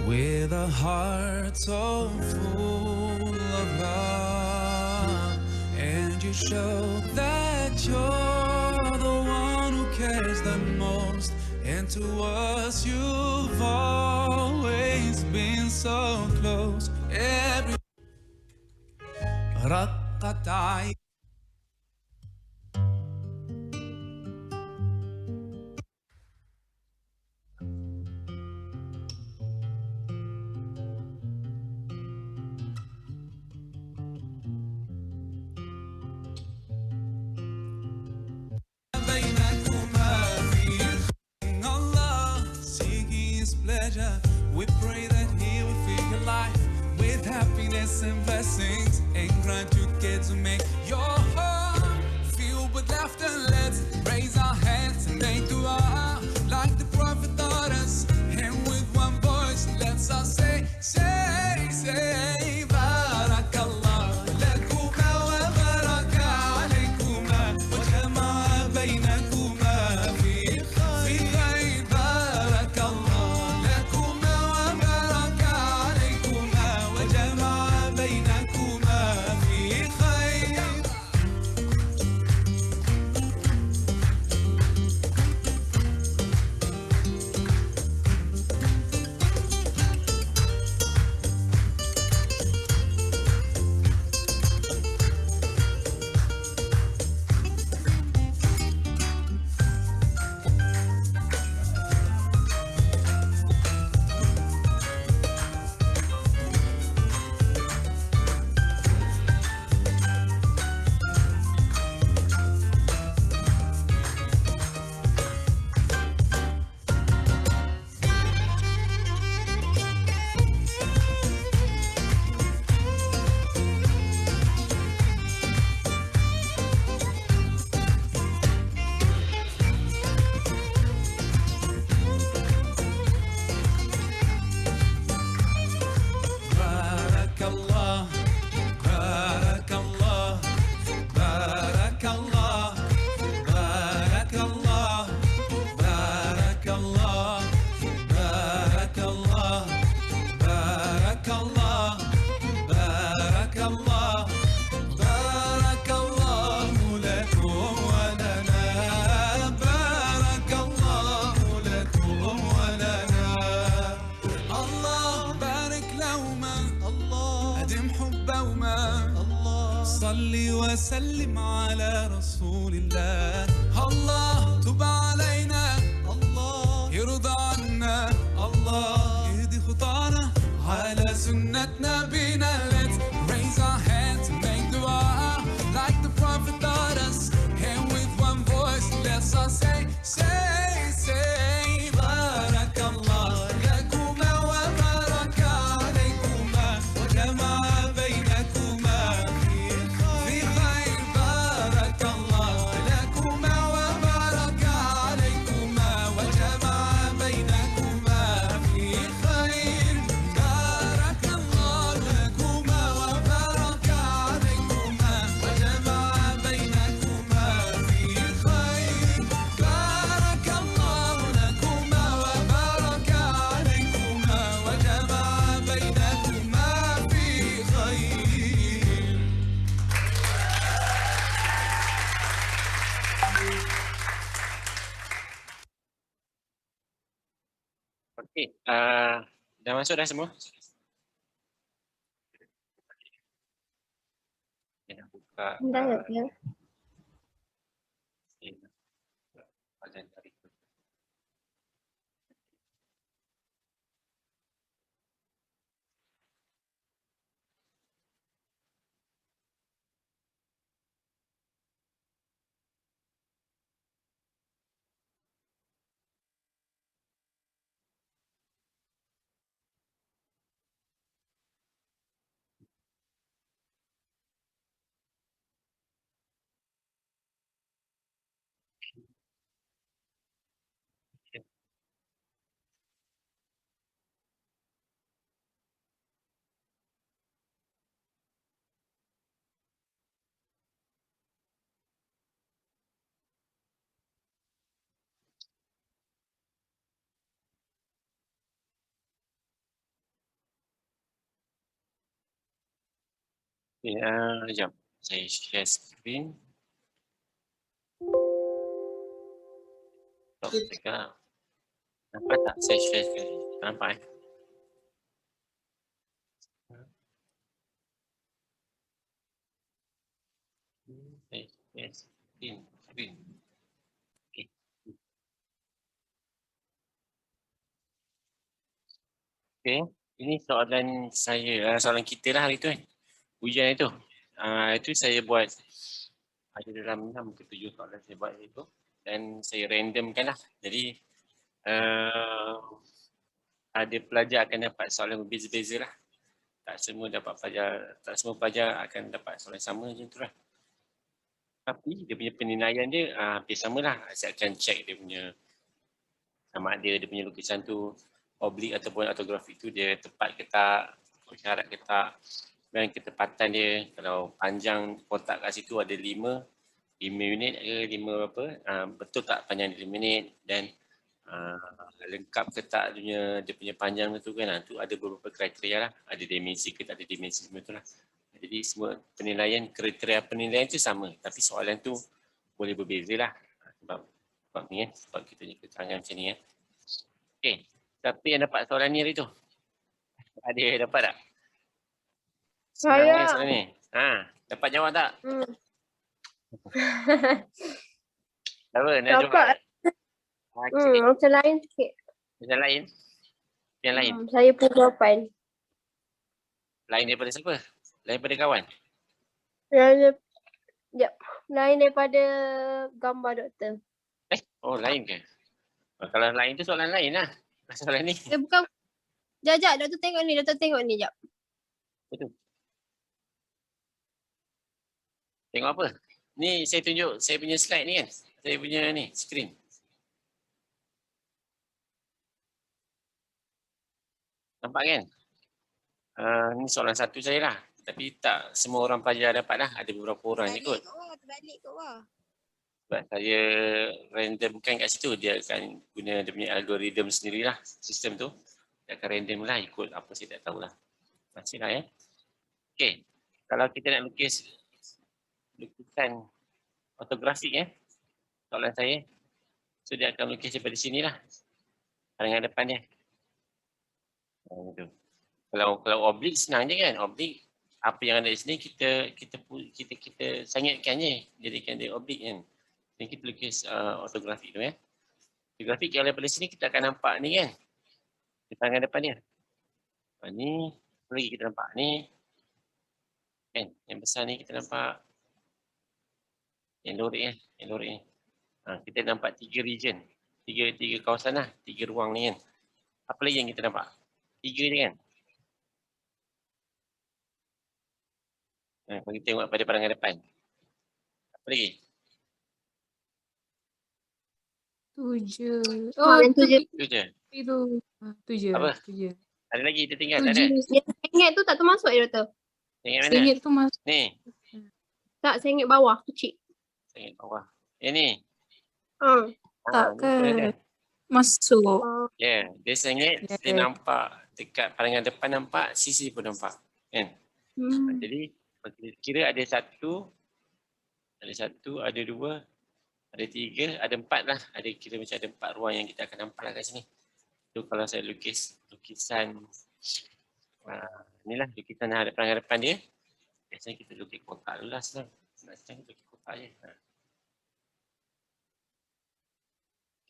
[SPEAKER 7] with a heart so full of love, and you show that you're the one who cares the most, and to us you've always been so close. Every رقت عين Allah, seeking His pleasure. We pray that He will fill your life with happiness and blessings, and grant you kids to make your heart filled with laughter. Let's raise our hands and make dua like the Prophet taught us, and with one voice let's all say, Barakallah lakuma wa baraka alaykuma wa jama'a baynakuma fi khayr. Barakallah lakuma wa baraka alaykuma wa jama'a baynakuma fi khayr. Barakallah, Barakallah, Barakallah, Barakallah, Barakallah, Barakallah, Barakallah, Barakallah, Barakallahu lakum wa lana, Barakallahu lakum wa lana. Allah barik lahuma, أدم حبه وما صلي وسلم على رسول الله. الله تب علينا، الله يرضى عنا، الله يهدي خطانا على سنة نبينا. Let's raise our hands and make dua like the Prophet taught us, and with one voice let's all say Barakallah lakuma wa baraka alaykuma wa jama'a baynakuma fi khayr. Barakallah lakuma wa baraka alaykuma wa jama'a baynakuma fi khayr. Barakallah lakuma wa baraka alaykuma wa jama'a baynakuma fi khayr. Barakallah lakuma wa baraka alaykuma wa jama'a baynakuma fi khayr.
[SPEAKER 1] Okey, dah masuk dah semua? Saya dah buka.
[SPEAKER 2] Dah ya.
[SPEAKER 1] Azan tadi. Okay, sekejap. Saya share screen. Tak cakap. Nampak tak saya share screen? Nampak eh? Saya share screen. Okay. Okay. Ini soalan saya, soalan kita lah hari tu kan. Ujian itu. Itu saya buat ada dalam 6 ke 7 soalan saya buat itu. Dan saya randomkan lah. Jadi ada pelajar akan dapat soalan berbeza-beza lah. Tak semua pelajar akan dapat soalan sama macam tu lah. Tapi dia punya penilaian dia hampir sama lah. Saya akan check dia punya sama ada dia punya lukisan tu oblik ataupun ortografik tu dia tepat ke tak, syarat ke tak, dan ketepatan dia. Kalau panjang kotak kat situ ada 5 minit ke 5 apa, betul tak panjang 5 minit dan lengkap ke tak dia punya panjang tu kan. Tu ada beberapa kriteria lah, ada dimensi ke tak ada dimensi semua tu lah. Jadi semua penilaian, kriteria penilaian tu sama tapi soalan tu boleh berbeza lah sebab ni kan, sebab kita punya keterangan macam ni kan. Okay, siapa yang dapat soalan ni hari tu? Ada yang dapat tak? Senang
[SPEAKER 2] Saya.
[SPEAKER 1] kan soalan ni? Dapat jawab tak? Apa? Nak jawab?
[SPEAKER 2] Dapat.
[SPEAKER 1] Okay.
[SPEAKER 2] Macam lain sikit.
[SPEAKER 1] Macam lain? Yang lain?
[SPEAKER 2] Saya pun jawapan.
[SPEAKER 1] Lain daripada siapa? Lain daripada kawan?
[SPEAKER 2] Lain daripada gambar doktor.
[SPEAKER 1] Oh lain ke? Kalau lain tu soalan lain lah. Soalan ni.
[SPEAKER 5] Bukan. Jap, doktor tengok ni, jap.
[SPEAKER 1] Betul. Tengok apa? Ni saya tunjuk saya punya slide ni kan. Saya punya ni screen. Nampak kan? Ni soalan satu saya lah. Tapi tak semua orang pelajar dapat lah. Ada beberapa orang je kot.
[SPEAKER 5] Terbalik kat bawah.
[SPEAKER 1] Sebab saya randomkan kat situ. Dia akan guna dia punya algoritma sendirilah. Sistem tu. Dia akan random lah ikut apa saya tak tahulah. Masihlah ya. Okay. Kalau kita nak lukis lukisan ortografik soalan saya. So dia akan lukis daripada sini lah. Pandangan depan dia. Kalau oblik senang je kan. Oblik apa yang ada di sini kita sangitkan je. Jadikan dia oblik kan. Jadi kita lukis ortografik tu Ortografik kalau daripada sini kita akan nampak ni kan. Di pandangan depan dia. Ni lagi kita nampak ni. Kan? Yang besar ni kita nampak yang lorik yang lorik ni. Kita nampak 3 region. 3 kawasan lah. 3 ruang ni kan. Apa lagi yang kita nampak? 3 ni kan. Kalau kita tengok pada pandangan depan. Apa lagi?
[SPEAKER 2] 7.
[SPEAKER 5] Yang tu je.
[SPEAKER 1] Tu je.
[SPEAKER 2] Tu je.
[SPEAKER 1] Apa?
[SPEAKER 2] Tu je.
[SPEAKER 1] Ada lagi kita tinggal tak ada?
[SPEAKER 5] Yang sengit tu tak termasuk doktor?
[SPEAKER 1] Sengit mana?
[SPEAKER 2] Sengit tu masuk.
[SPEAKER 1] Ni.
[SPEAKER 2] Tak, sengit bawah kecil.
[SPEAKER 1] Sengit bawah. Yang ni.
[SPEAKER 2] Tak
[SPEAKER 1] Ni
[SPEAKER 2] ke?
[SPEAKER 1] pun ada.
[SPEAKER 2] Masuk.
[SPEAKER 1] Ya, dia sengit, dia nampak dekat pandangan depan nampak, sisi pun nampak. Kan? Jadi kira ada 1, ada 2, ada 3, ada 4 lah. Ada kira macam ada 4 ruang yang kita akan nampak lah kat sini. Tu kalau saya lukisan inilah lukisan yang ada pandangan depan dia. Biasanya kita lukis kotak dulu lah senang. Senang kita lukis kotak je.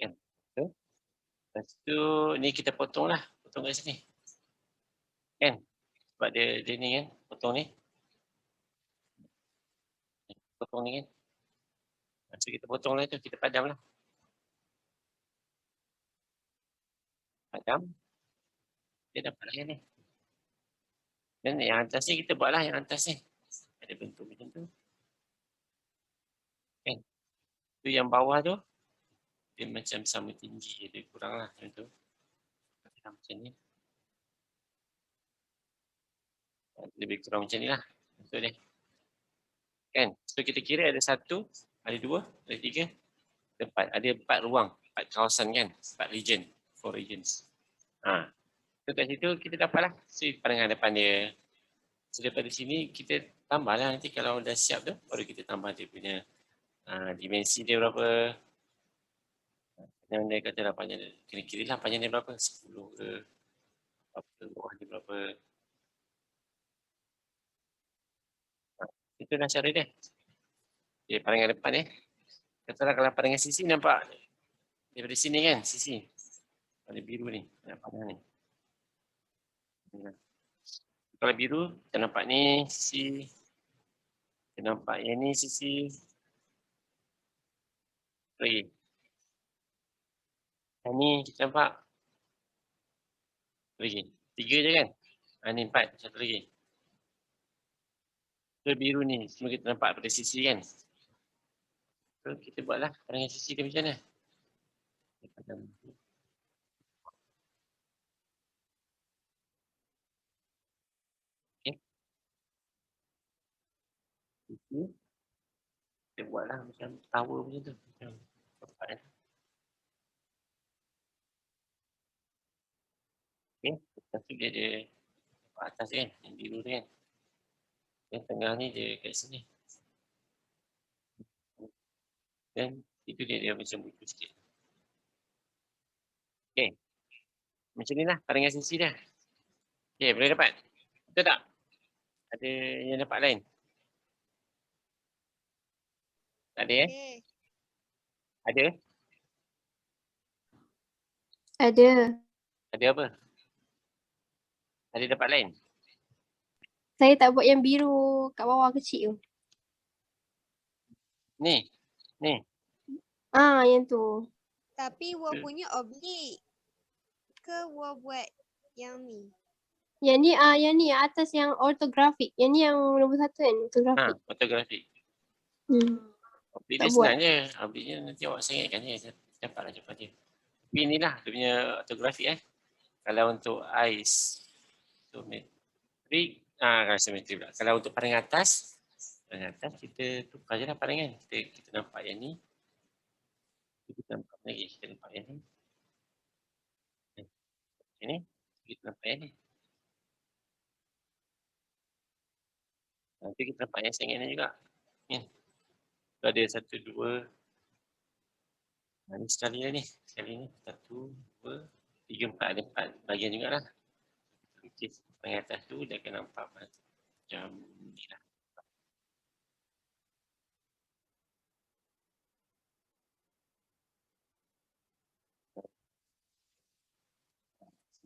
[SPEAKER 1] Kan? Tu. Lepas tu ni kita potong lah. Potong kat sini. Kan? Sebab dia ni kan. Potong ni. Potong ni kan. Lepas tu kita potong lah tu. Kita padam lah. Padam. Dia dapat lah yang ni. Dan yang atas ni kita buat lah yang atas ni. Ada bentuk macam tu. Kan? Tu yang bawah tu. Dia macam sama tinggi. Dia kurang lah macam tu. Macam ni. Lebih kurang macam ni lah. Betul dia. Kan? So kita kira ada 1, ada 2, ada 3, ada 4. Ada 4 ruang. 4 kawasan kan? 4 region. 4 regions. So kat situ kita dapatlah pandangan depan dia. So daripada sini kita tambah lah nanti kalau dah siap tu, baru kita tambah dia punya dimensi dia berapa. Yang dia kata lah panjang dia. Kira-kira lah panjang dia berapa, 10 ke, apa, bawah dia berapa. Itu dah cara dia. Okay, paringan depan katalah kalau paringan sisi nampak daripada sini kan, sisi. Ada biru ni, nampak ni. Kalau biru, kita nampak ni sisi. Kita nampak yang ni sisi. Lagi. Yang ni kita nampak. Lagi. 3 je kan? Ni 4, satu lagi. So biru ni, semua kita nampak pada sisi kan? So kita buatlah paringan sisi dia macam mana. Kita buatlah macam tower macam tu. Macam tempat kan. Okay. Lepas tu dia ada tempat atas kan. Yang biru tu kan. Yang tengah ni dia kat sini. Dan itu dia macam buku sikit. Okay. Macam ni lah paringan sisi dah. Okay, boleh dapat? Betul tak? Ada yang dapat lain? Tak ada
[SPEAKER 5] Okay.
[SPEAKER 1] Ada?
[SPEAKER 2] Ada.
[SPEAKER 1] Ada apa? Ada dapat lain?
[SPEAKER 2] Saya tak buat yang biru kat bawah kecil tu.
[SPEAKER 1] Ni.
[SPEAKER 2] Yang tu.
[SPEAKER 5] Tapi Wa punya oblik. Ke Wa buat yang ni?
[SPEAKER 2] Yang ni yang atas yang ortografik. Yang ni yang nombor 1 kan, ortografik.
[SPEAKER 1] Fotografik. Oblik
[SPEAKER 2] Tak
[SPEAKER 1] dia
[SPEAKER 2] buat.
[SPEAKER 1] senang je. Obliknya nanti awak sengitkan je. Dapatlah cepat dia. Tapi inilah dia punya ortografik Kalau untuk eyes. Simetrik. Kalau simetrik pula. Kalau untuk paringan atas. Paringan atas kita tukar je lah paringan. Kita nampak yang ni. Kita nampak lagi. Kita nampak yang ni. Ini. Kita nampak yang ni. Nanti kita nampak yang sengit ni juga. Ni. So, ada 1, 2. Ni sekali lah ni. Sekali ni. 1, 2, 3, 4. Ada 4 bahagian jugalah. Okay. Paling atas tu dia akan nampak macam ni lah.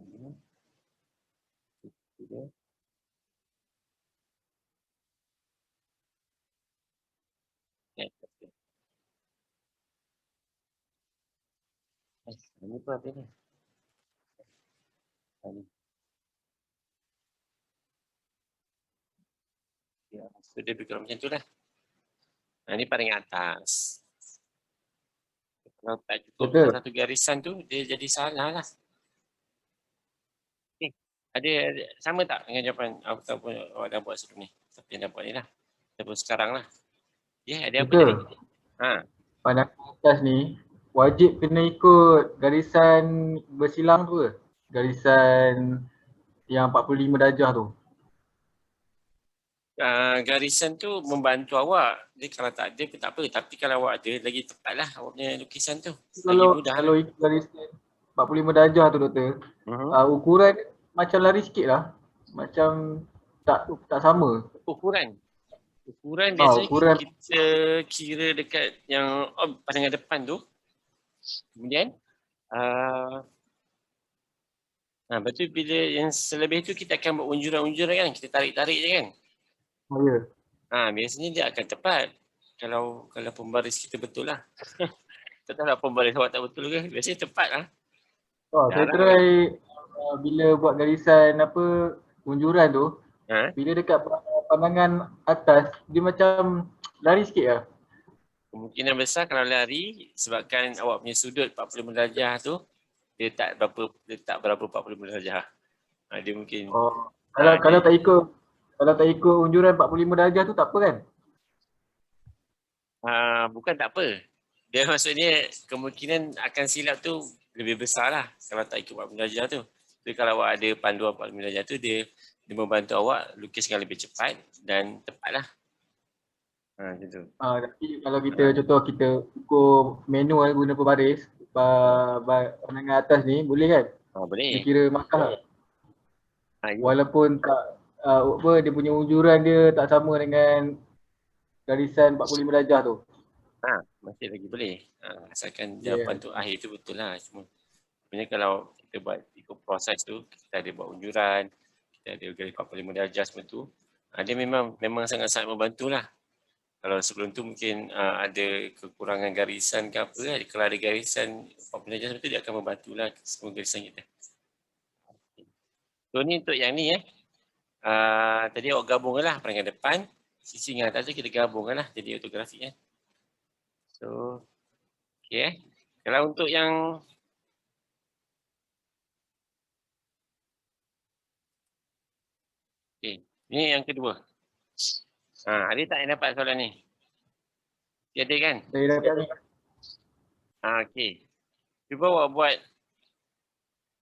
[SPEAKER 1] Sini. Tiga. Ini pun apa ni? Ini. Ya, so dia bergerak macam tu lah. Ini paling atas. Kalau tak cukup satu garisan tu, dia jadi salah lah. Okay. Ada sama tak dengan jawapan ataupun awak dah buat sebelum ni? Tapi yang dah buat ni lah. Ataupun sekarang lah. Ya, ada apa tadi?
[SPEAKER 6] Pada atas ni, wajib kena ikut garisan bersilang tu ke? Garisan yang 45 darjah tu.
[SPEAKER 1] Garisan tu membantu awak. Dia kalau tak ada pun tak apa. Tapi kalau awak ada, lagi tepat lah awak punya lukisan tu.
[SPEAKER 6] Kalau ikut garisan 45 darjah tu doktor, ukuran macam lari sikit lah. Macam tak sama.
[SPEAKER 1] Ukuran biasanya
[SPEAKER 6] ukuran.
[SPEAKER 1] kita kira dekat yang pandangan depan tu. Kemudian lepas tu bila yang selebih tu kita akan buat unjuran-unjuran kan. Kita tarik-tarik je kan.
[SPEAKER 6] Ya.
[SPEAKER 1] Biasanya dia akan tepat. Kalau pembaris kita betul lah. Tak tahu lah pembaris awak tak betul ke. Biasanya tepat lah.
[SPEAKER 6] Saya try bila buat garisan unjuran tu. Bila dekat pandangan atas, dia macam lari sikit lah.
[SPEAKER 1] Kemungkinan besar kalau lari sebabkan awak punya sudut 45 darjah tu dia tak berapa 45 darjah. Dia mungkin
[SPEAKER 6] Kalau tak ikut unjuran 45 darjah tu tak apa kan?
[SPEAKER 1] Bukan tak apa. Dia maksudnya kemungkinan akan silap tu lebih besar lah kalau tak ikut 45 darjah tu. Jadi kalau awak ada panduan 45 darjah tu dia dia membantu awak lukiskan lebih cepat dan tepatlah. Macam tu.
[SPEAKER 6] Tapi kalau kita contoh kita ukur manual guna berbaris, pandangan atas ni boleh kan? Dia
[SPEAKER 1] Boleh.
[SPEAKER 6] kira markah.
[SPEAKER 1] Ya.
[SPEAKER 6] Walaupun tak dia punya unjuran dia tak sama dengan garisan 45 darjah tu.
[SPEAKER 1] Masih lagi boleh. Asalkan
[SPEAKER 6] Ya.
[SPEAKER 1] jawapan tu akhir tu betul lah. Cuma sebenarnya kalau kita buat ikut proses tu, kita ada buat unjuran, kita ada garis 45 darjah semua tu, dia memang sangat-sangat membantulah. Kalau sebelum tu mungkin ada kekurangan garisan ke apa, kalau ada garisan 40 darjah semua tu, dia akan membantulah semua garisan kita. So ni untuk yang ni tadi awak gabungkan lah pandangan depan, sisi yang atas tu kita gabungkan lah jadi ortografik kan. So, okay. Kalau untuk yang ni yang kedua. Ada tak yang dapat soalan ni? Ada kan?
[SPEAKER 6] Saya dapat ni.
[SPEAKER 1] Okey. Cuba awak buat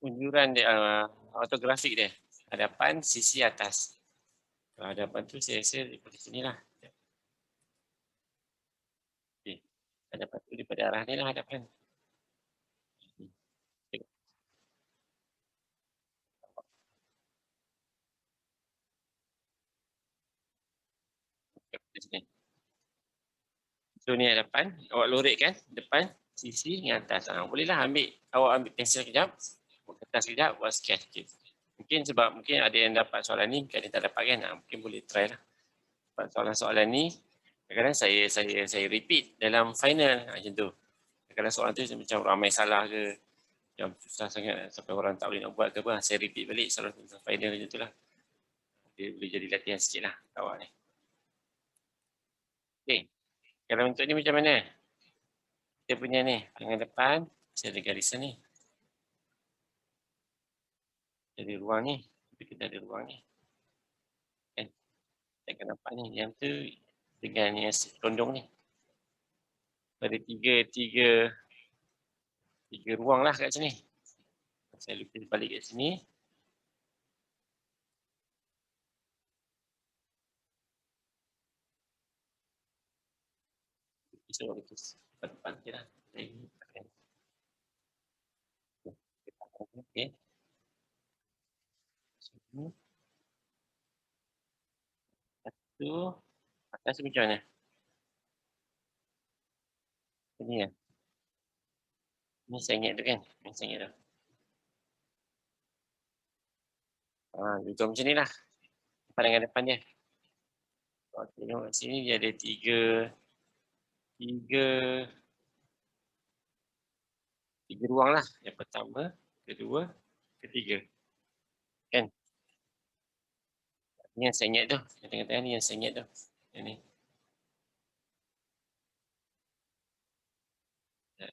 [SPEAKER 1] unjuran dia, ortografik dia. Hadapan, sisi atas. Kalau hadapan tu saya rasa daripada sini lah. Okey. Hadapan tu daripada arah ni lah hadapan. So ni hadapan, awak lorikkan depan, sisi yang atas. Bolehlah awak ambil pensel kejap, buat kertas kejap, buat sketch sikit. Mungkin ada yang dapat soalan ni, mungkin ada yang tak dapat kan. Mungkin boleh try lah. Sebab soalan-soalan ni, kadang-kadang saya repeat dalam final macam tu. Kadang-kadang soalan tu macam ramai salah ke, macam susah sangat sampai orang tak boleh nak buat ke apa. Saya repeat balik soalan final macam tu lah. Dia boleh jadi latihan sikit lah awak ni. Okay. Kalau untuk ni macam mana? Kita punya ni, pandangan depan, saya ada garisan ni. Ada ruang ni, kita ada ruang ni. Kan? Kita akan nampak ni, yang tu dengan yang condong ni. Ada tiga ruang lah kat sini. Saya lukis balik kat sini. Lukis depan je lah. Okay. Satu. Atas macam mana? Ini ya. Ini saya ingat tu kan? Ini saya ingat tu. Juga macam ni lah. Pandangan depan dia. Kalau tengok kat sini dia ada tiga ruang lah. Yang pertama, kedua, ketiga. Kan? Ini yang saya ingat tu. Yang tengah-tengah ni yang saya ingat tu. Yang ni.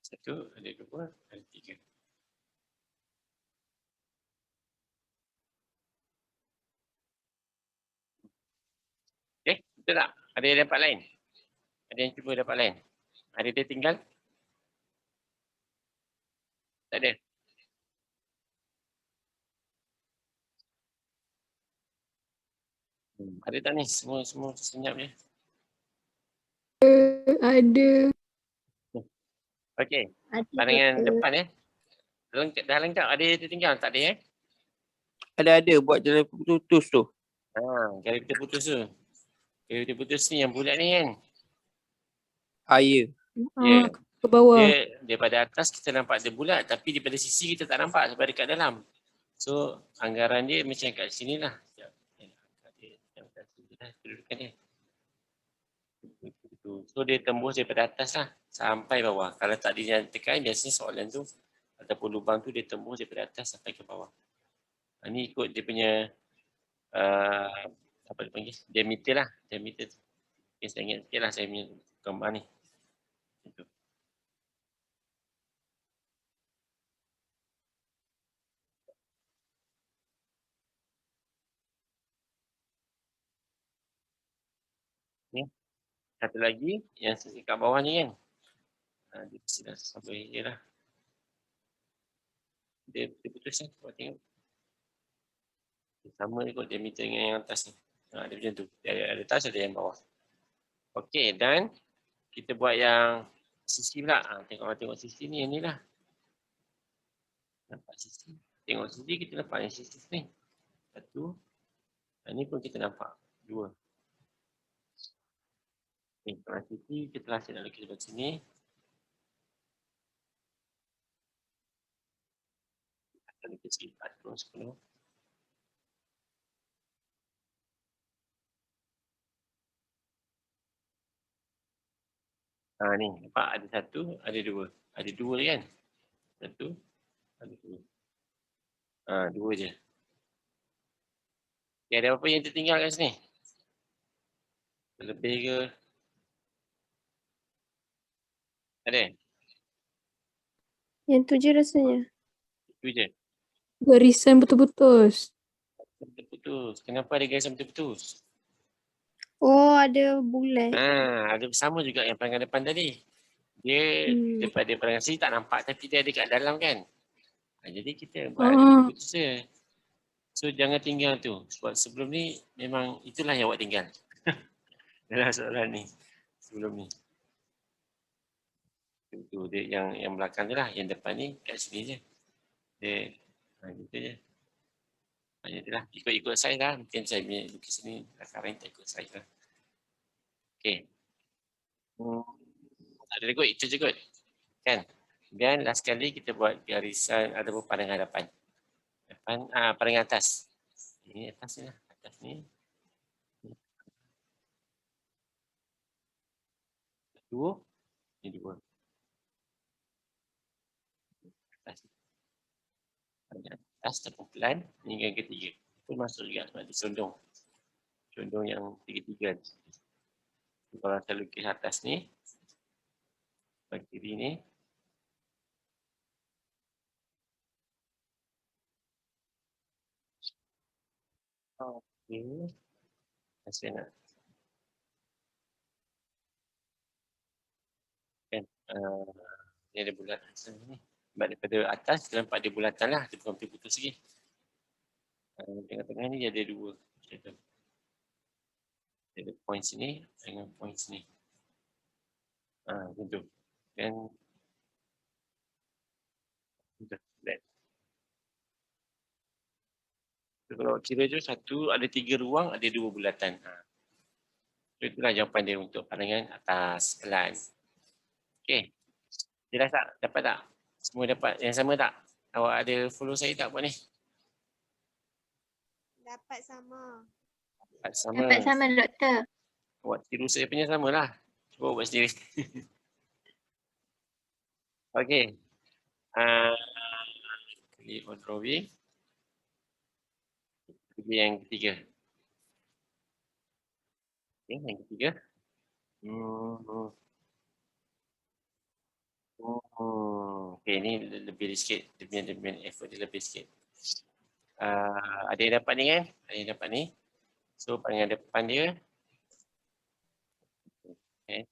[SPEAKER 1] Satu, ada dua, ada tiga. Okay, betul tak? Ada yang dapat lain? Ada yang cuba dapat lain? Ada dia tinggal? Tak ada? Ada tak ni? Semua senyap je.
[SPEAKER 2] Ada.
[SPEAKER 1] Okey. Pandangan depan dah lengkap. Ada yang tertinggal? Tak ada
[SPEAKER 4] Ada buat jalan putus tu.
[SPEAKER 1] Garis kita putus tu. Garis kita putus ni yang bulat ni kan?
[SPEAKER 4] Ya.
[SPEAKER 1] Ya.
[SPEAKER 2] Ke bawah.
[SPEAKER 1] Dia daripada atas kita nampak dia bulat, tapi daripada sisi kita tak nampak sebab dekat dalam. So anggaran dia macam kat sini lah. Kedudukan dia. So dia tembus daripada atas lah sampai bawah. Kalau tak dinyatakan biasanya soalan tu ataupun lubang tu dia tembus daripada atas sampai ke bawah. Ni ikut dia punya apa dipanggil? Diameter lah. Diameter tu. Okay, saya ingat sikit lah saya punya gambar ni. Itu. Ni. Satu lagi yang sisi kat bawah ni kan. Dia mesti dah sampai je lah. Dia putus kan. Buat tengok. Sama ikut diameter dengan yang atas ni. Dia macam tu. Dia ada atas, ada yang bawah. Okey, dan kita buat yang sisi pula. Tengok sisi ni, yang ni lah. Nampak sisi. Tengok sisi, kita nampak yang sisi ni. Satu. Ni pun kita nampak. Dua. Ni, kalau sisi, kita rasa nak lukis kat sini. Kita lukis lipat terus penuh. Ni, nampak ada satu, ada dua. Ada dua kan? Satu, ada dua. Dua je. Okay, ada apa yang tertinggal kat sini? Lebih ke? Ada?
[SPEAKER 2] Yang tu je rasanya.
[SPEAKER 1] Itu je.
[SPEAKER 8] Garisan betul-betul.
[SPEAKER 1] Putus. Kenapa ada garisan putus?
[SPEAKER 2] Oh, ada bulat.
[SPEAKER 1] Ada sama juga yang perangan depan tadi. Dia daripada perangan sini tak nampak tapi dia ada kat dalam kan. Jadi kita buat ada putus je. So jangan tinggal tu. Sebab sebelum ni memang itulah yang awak tinggal. Dalam soalan ni. Sebelum ni. Itu dia yang belakang tu lah. Yang depan ni kat sini je. Dia gitu je. Itulah. Ikut-ikut saiz lah. Mungkin saya punya lukis ni sekarang tak ikut saiz lah. Okay. Ada kot. Itu je kot. Kan? Dan last kali kita buat garisan ataupun pandangan hadapan. Pandangan atas. Ini atas ni lah. Atas ni. Dua. Ini dua. Atas. Atas terpukulan. Ini yang ketiga. Itu masuk juga sebab dia condong. Condong yang tiga-tiga. Kalau saya lukis atas ni. Bagi kiri ni. Okey. Saya nak. Kan. Ni ada bulat ni. Sebab daripada atas kita nampak dia bulatan lah. Dia bukan putus lagi. Tengah-tengah ni dia ada dua. Dia ada point sini dengan point sini. Macam tu. Dan kalau kira je satu, ada tiga ruang, ada dua bulatan. Itulah jawapan dia untuk pandangan atas pelan. Okey. Jelas tak? Dapat tak? Semua dapat yang sama tak? Awak ada follow saya tak buat ni?
[SPEAKER 5] Dapat sama.
[SPEAKER 1] Dapat sama.
[SPEAKER 3] Dapat sama doktor.
[SPEAKER 1] Awak tiru saya punya sama lah. Cuba buat sendiri. Okey. Klik on drawing. Yang ketiga. Okay, yang ketiga. Okay, ni lebih sikit. Dia punya effort dia lebih sikit. Ada yang dapat ni kan? Ada yang dapat ni. So, pandangan depan dia. Okay.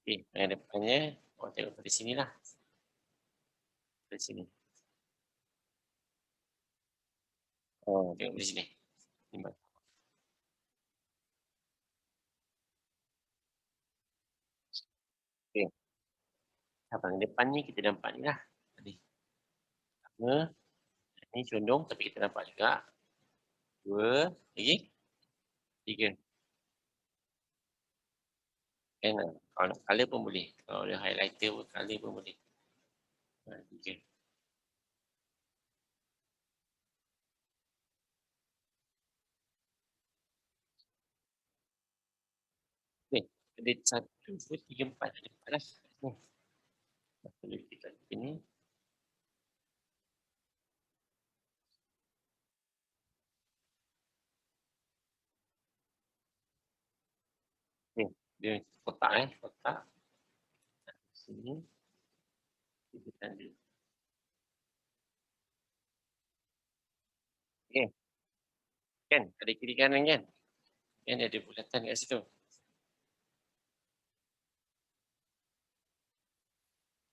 [SPEAKER 1] Okay, pandangan depannya. Awak tengok pada sini lah. Pada sini. Tengok di sini. Timbang. Okay. Abang depan ni kita nampak ni lah. Tadi. Pertama. Ni condong tapi kita nampak juga. Dua. Lagi. Tiga. Kan? Kalau nak colour pun boleh. Kalau ada highlighter pun colour pun boleh. Tiga. Ada satu, dua, tiga, empat. Ada empat lah. Boleh kita sini. Dia kotak kotak. Sini. Kita tanda. Okay. Kan? Ada kiri kanan kan? Kan ada bulatan kat situ.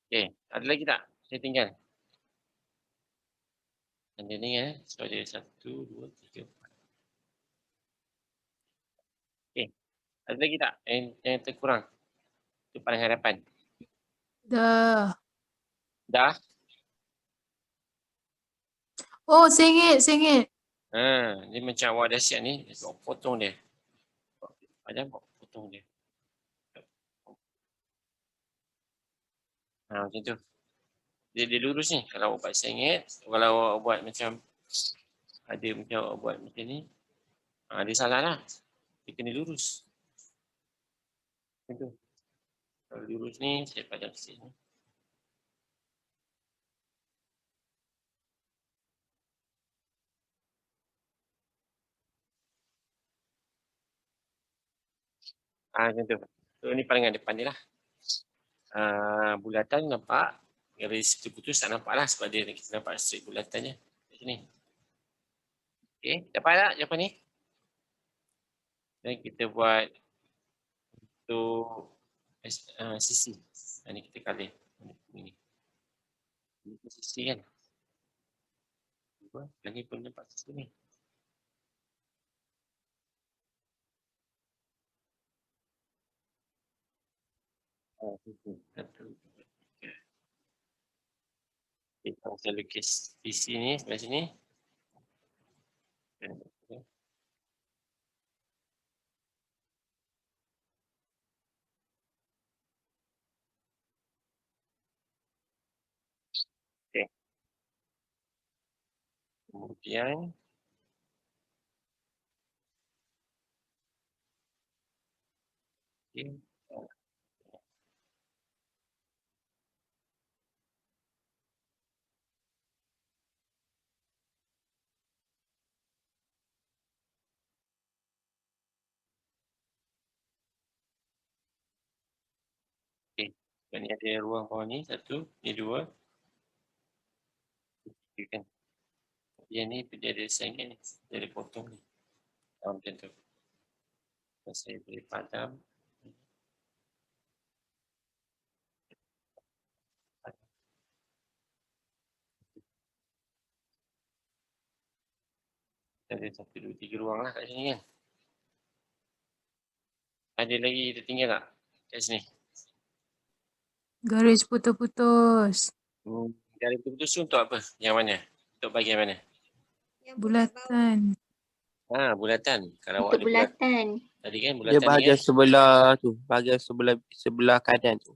[SPEAKER 1] Okay. Ada lagi tak? Saya tinggal. Ada ni so ada 1, 2, 3, 4. Okey. Ada lagi tak yang terkurang? Itu paling hadapan.
[SPEAKER 8] Dah.
[SPEAKER 1] Dah?
[SPEAKER 8] Oh, sengit.
[SPEAKER 1] Dia macam awak dah siap ni, potong dia. Ada potong dia. Macam tu. Dia lurus ni. Kalau awak buat sengit, kalau awak buat macam ada macam awak buat macam ni, dia salah lah. Dia kena lurus. Macam tu. Kalau lurus ni, saya padam sikit ni. Macam tu. So, ni palingan depan dia lah. Bulatan nampak. Garis putus tak nampak lah sebab dia kita nampak straight bulatannya. Kat sini. Okay, dapat tak jawapan ni? Dan kita buat untuk sisi. Ni kita kali. Ini. Ini sisi kan. Lagi pun nampak sisi ni. Kalau saya lukis sisi ni sebelah sini. Okay. Kemudian okay. Okay. Ni ada ruang bawah ni, 1, ni 2. Okay, kan. Yang ni dia ada sengit ni. Dia ada potong ni. Macam tu. Saya boleh padam. Ada 1, 2, 3 ruang lah kat sini kan. Ada lagi tertinggal tak kat sini?
[SPEAKER 8] Garis putus-putus.
[SPEAKER 1] Garis putus tu untuk apa? Yang mana? Untuk bahagian mana?
[SPEAKER 5] Yang bulat bawah.
[SPEAKER 8] Bulatan.
[SPEAKER 1] Bulatan. Kalau awak
[SPEAKER 3] Untuk
[SPEAKER 1] ada bulat,
[SPEAKER 3] bulatan.
[SPEAKER 1] tadi kan
[SPEAKER 4] Dia
[SPEAKER 1] bulatan ni
[SPEAKER 4] bahagian
[SPEAKER 1] kan?
[SPEAKER 4] sebelah tu. Bahagian sebelah kanan tu.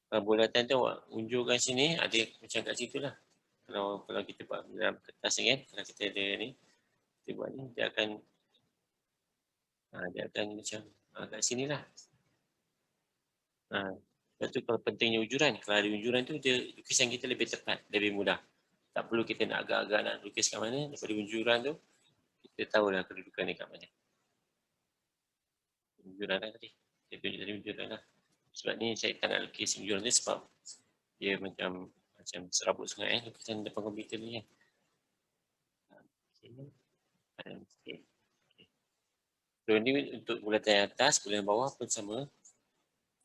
[SPEAKER 1] Kalau bulatan tu awak unjurkan sini, ada macam kat situ lah. Kalau kita buat dalam kertas ni kan, kalau kita ada ni, kita buat ni, dia akan macam kat sini lah. Lepas tu kalau pentingnya ujuran, kalau ada ujuran tu, lukisan kita lebih tepat, lebih mudah. Tak perlu kita nak agak-agak nak lukis kat mana, daripada ujuran tu, kita tahulah kedudukan dia kat mana. Ujuran lah tadi. Saya tunjuk tadi ujuran lah. Sebab ni saya tak nak lukis ujuran ni sebab dia macam serabut sangat lukisan depan komputer ni kan. Okay. So ni untuk bulatan yang atas, bulatan bawah pun sama.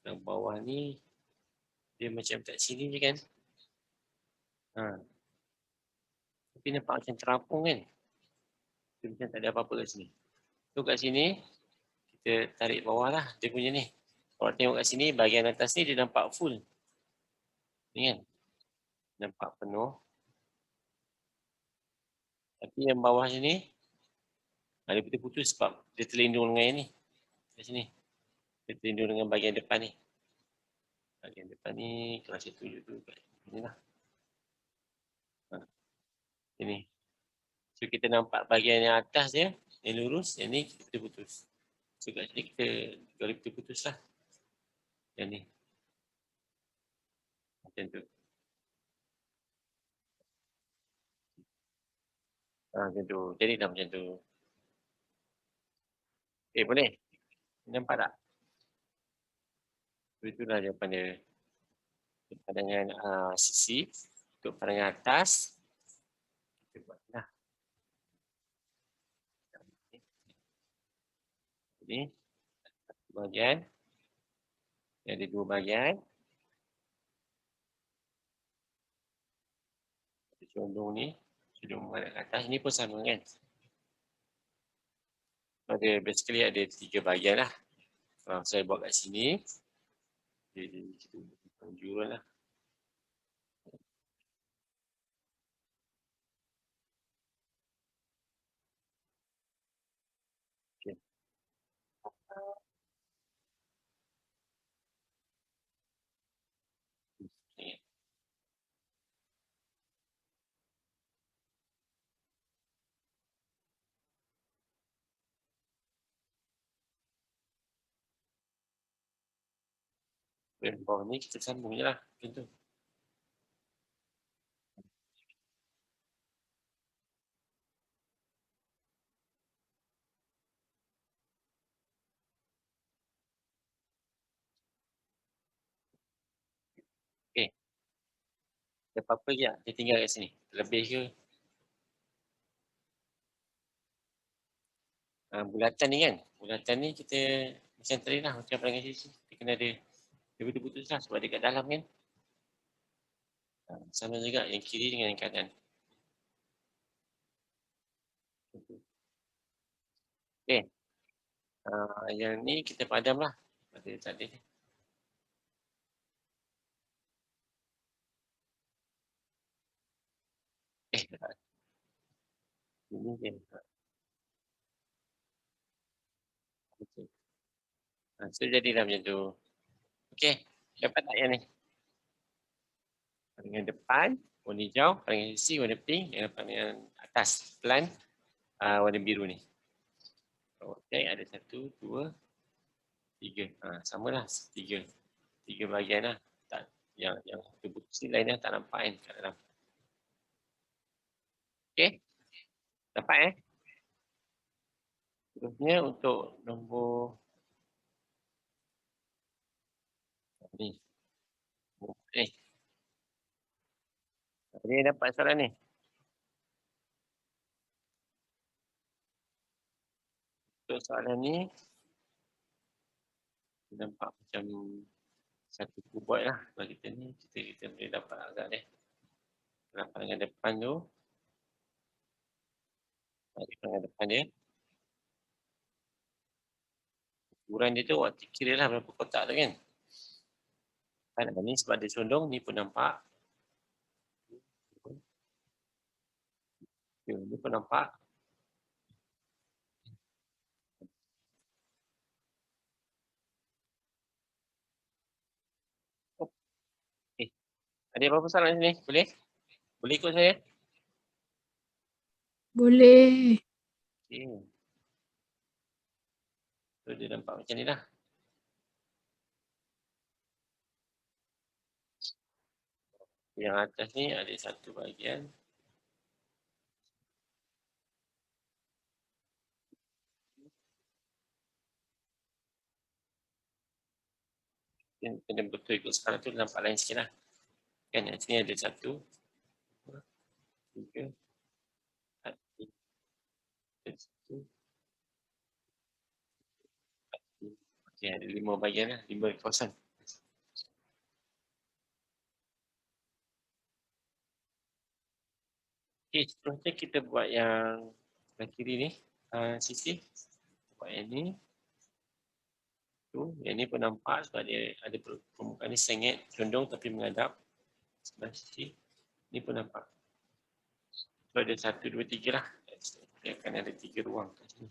[SPEAKER 1] Yang bawah ni dia macam kat sini je kan. Tapi nampak macam terapung kan. Dia macam tak ada apa-apa kat sini. So kat sini kita tarik bawah lah dia punya ni. Kalau tengok kat sini bahagian atas ni dia nampak full. Ni kan. Nampak penuh. Tapi yang bawah sini dia putus sebab dia terlindung dengan yang ni. Kat sini. Dia terlindung dengan bahagian depan ni. Bahagian depan ni kalau saya tunjuk tu kat sini lah. Ini. So kita nampak bahagian yang atas dia yang lurus, yang ni kita putus. So kat sini kita garis putus lah. Yang ni. Macam tu. Macam tu. Jadi dah macam tu. Boleh? Nampak tak? Itulah jawapan dia. Untuk pandangan sisi. Untuk pandangan atas. Kita buat lah. Ini. Satu bahagian. Ada 2 bahagian. condong ni, condong menghadap ke atas. Ini pun sama kan. Ada basically ada 3 bahagian lah. Kalau saya buat kat sini, jadi kita penjual lah. Okay. Okay. Dan bawah ni kita sambung je lah. Macam tu. Okay. Ada apa-apa je tak? Dia tinggal kat sini. Lebih ke? Bulatan ni kan. Bulatan ni kita macam tadi lah. Macam perangai sisi. Dia kena ada. Dia putus-putus lah sebab dia kat dalam kan. Sama juga yang kiri dengan yang kanan. Okay. Yang ni kita padam lah. Pada tadi ni. Ini je. Okay. So jadilah macam tu. Okay. Dapat tak yang ni? Dengan depan, warna hijau. Dengan sisi, warna pink. Yang depan dengan atas, pelan, warna biru ni. Okay, ada 1, 2, 3. Samalah 3. 3 bahagian lah. Tak, yang terputus ni lain lah tak nampak kan kat dalam. Okay. Dapat Terusnya untuk nombor ni. Dia dapat soalan ni. Untuk soalan ni, nampak macam satu kubot lah. Kalau kita ni, kita boleh dapat agak dia. Pandangan depan tu. Pandangan depan dia. Ukuran dia tu, waktu kira lah berapa kotak tu kan. Kan ni sebab dia condong, ni pun nampak. Ni pun nampak. Ada apa-apa soalan sini? Boleh? Boleh ikut saya?
[SPEAKER 8] Boleh.
[SPEAKER 1] Okay. So dia nampak macam ni lah. Yang atas ni ada satu bahagian. Kena betul ikut sekarang tu nampak lain sikit lah. Kan yang sini ada 1, 2, 3, 4, 5, 6. Okay, ada 5 bahagian lah, 5 kawasan. Okay, seterusnya kita buat yang sebelah kiri ni, sisi. Buat yang ni. Yang ni pun nampak sebab dia ada permukaan ni sengit, condong tapi menghadap. Sebelah sisi. Ni pun nampak. So ada 1, 2, 3 lah. Dia akan ada 3 ruang kat sini.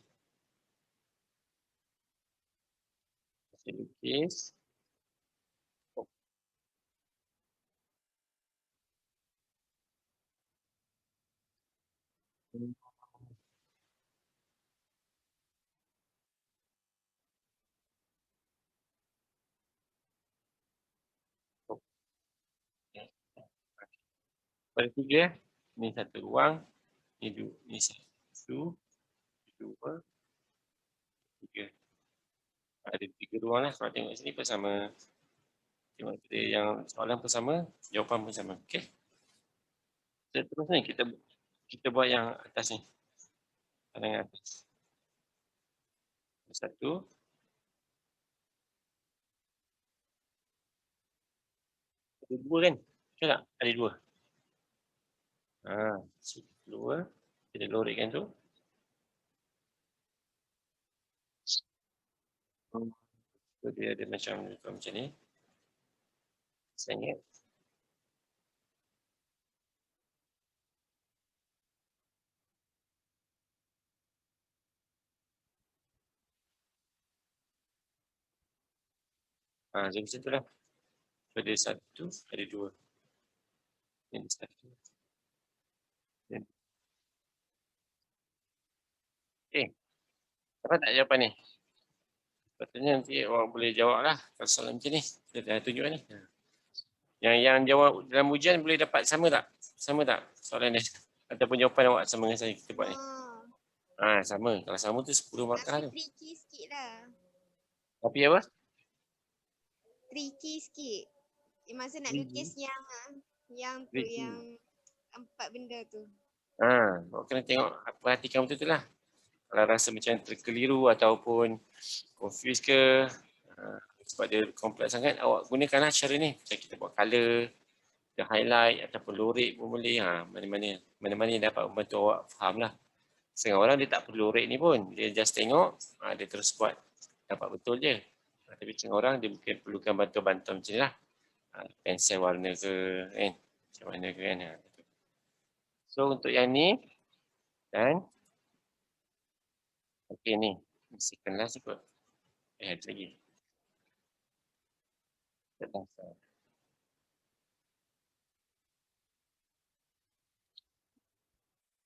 [SPEAKER 1] Saya lukis. Pada 3, ni 1 ruang, ni 2, ni 1, 2, 3. Ada 3 ruang lah. Kalau tengok sini pun sama. Tengok yang soalan pun sama, jawapan pun sama. Okay. Seterusnya kita buat yang atas ni. Pandangan atas. 1. Ada 2 kan? Betul tak? Ada 2. Keluar. Kita lorikkan tu. So, dia ada macam ni. Sengit. Jadi macam tu lah. So, ada satu, ada dua. Ini satu. Okay. Dapat tak jawapan ni? Patutnya nanti orang boleh jawab lah. Kalau soalan macam ni. Kita dah tunjuk ni. Yang jawab dalam ujian boleh dapat sama tak? Sama tak soalan dia? Ataupun jawapan awak sama dengan saya kita buat ni? Sama. Kalau sama tu 10 markah tu.
[SPEAKER 5] Tapi tricky sikit lah.
[SPEAKER 1] Tapi apa?
[SPEAKER 5] Tricky sikit. Masa nak
[SPEAKER 1] Tricky?
[SPEAKER 5] lukis yang tu,
[SPEAKER 1] Tricky.
[SPEAKER 5] yang 4 benda tu.
[SPEAKER 1] Awak kena tengok, perhatikan betul tu lah. Kalau rasa macam terkeliru ataupun confused ke, sebab dia kompleks sangat, awak gunakanlah cara ni. Macam kita buat colour, kita highlight ataupun lorik pun boleh. Mana-mana yang dapat membantu awak faham lah. Setengah orang dia tak perlu lorik ni pun. Dia just tengok, dia terus buat. Dapat betul je. Tapi setengah orang dia mungkin perlukan bantuan-bantuan macam ni lah. Pensel warna ke, kan? Macam mana ke kan. So untuk yang ni, dan okey ni, second last kot. Ada lagi.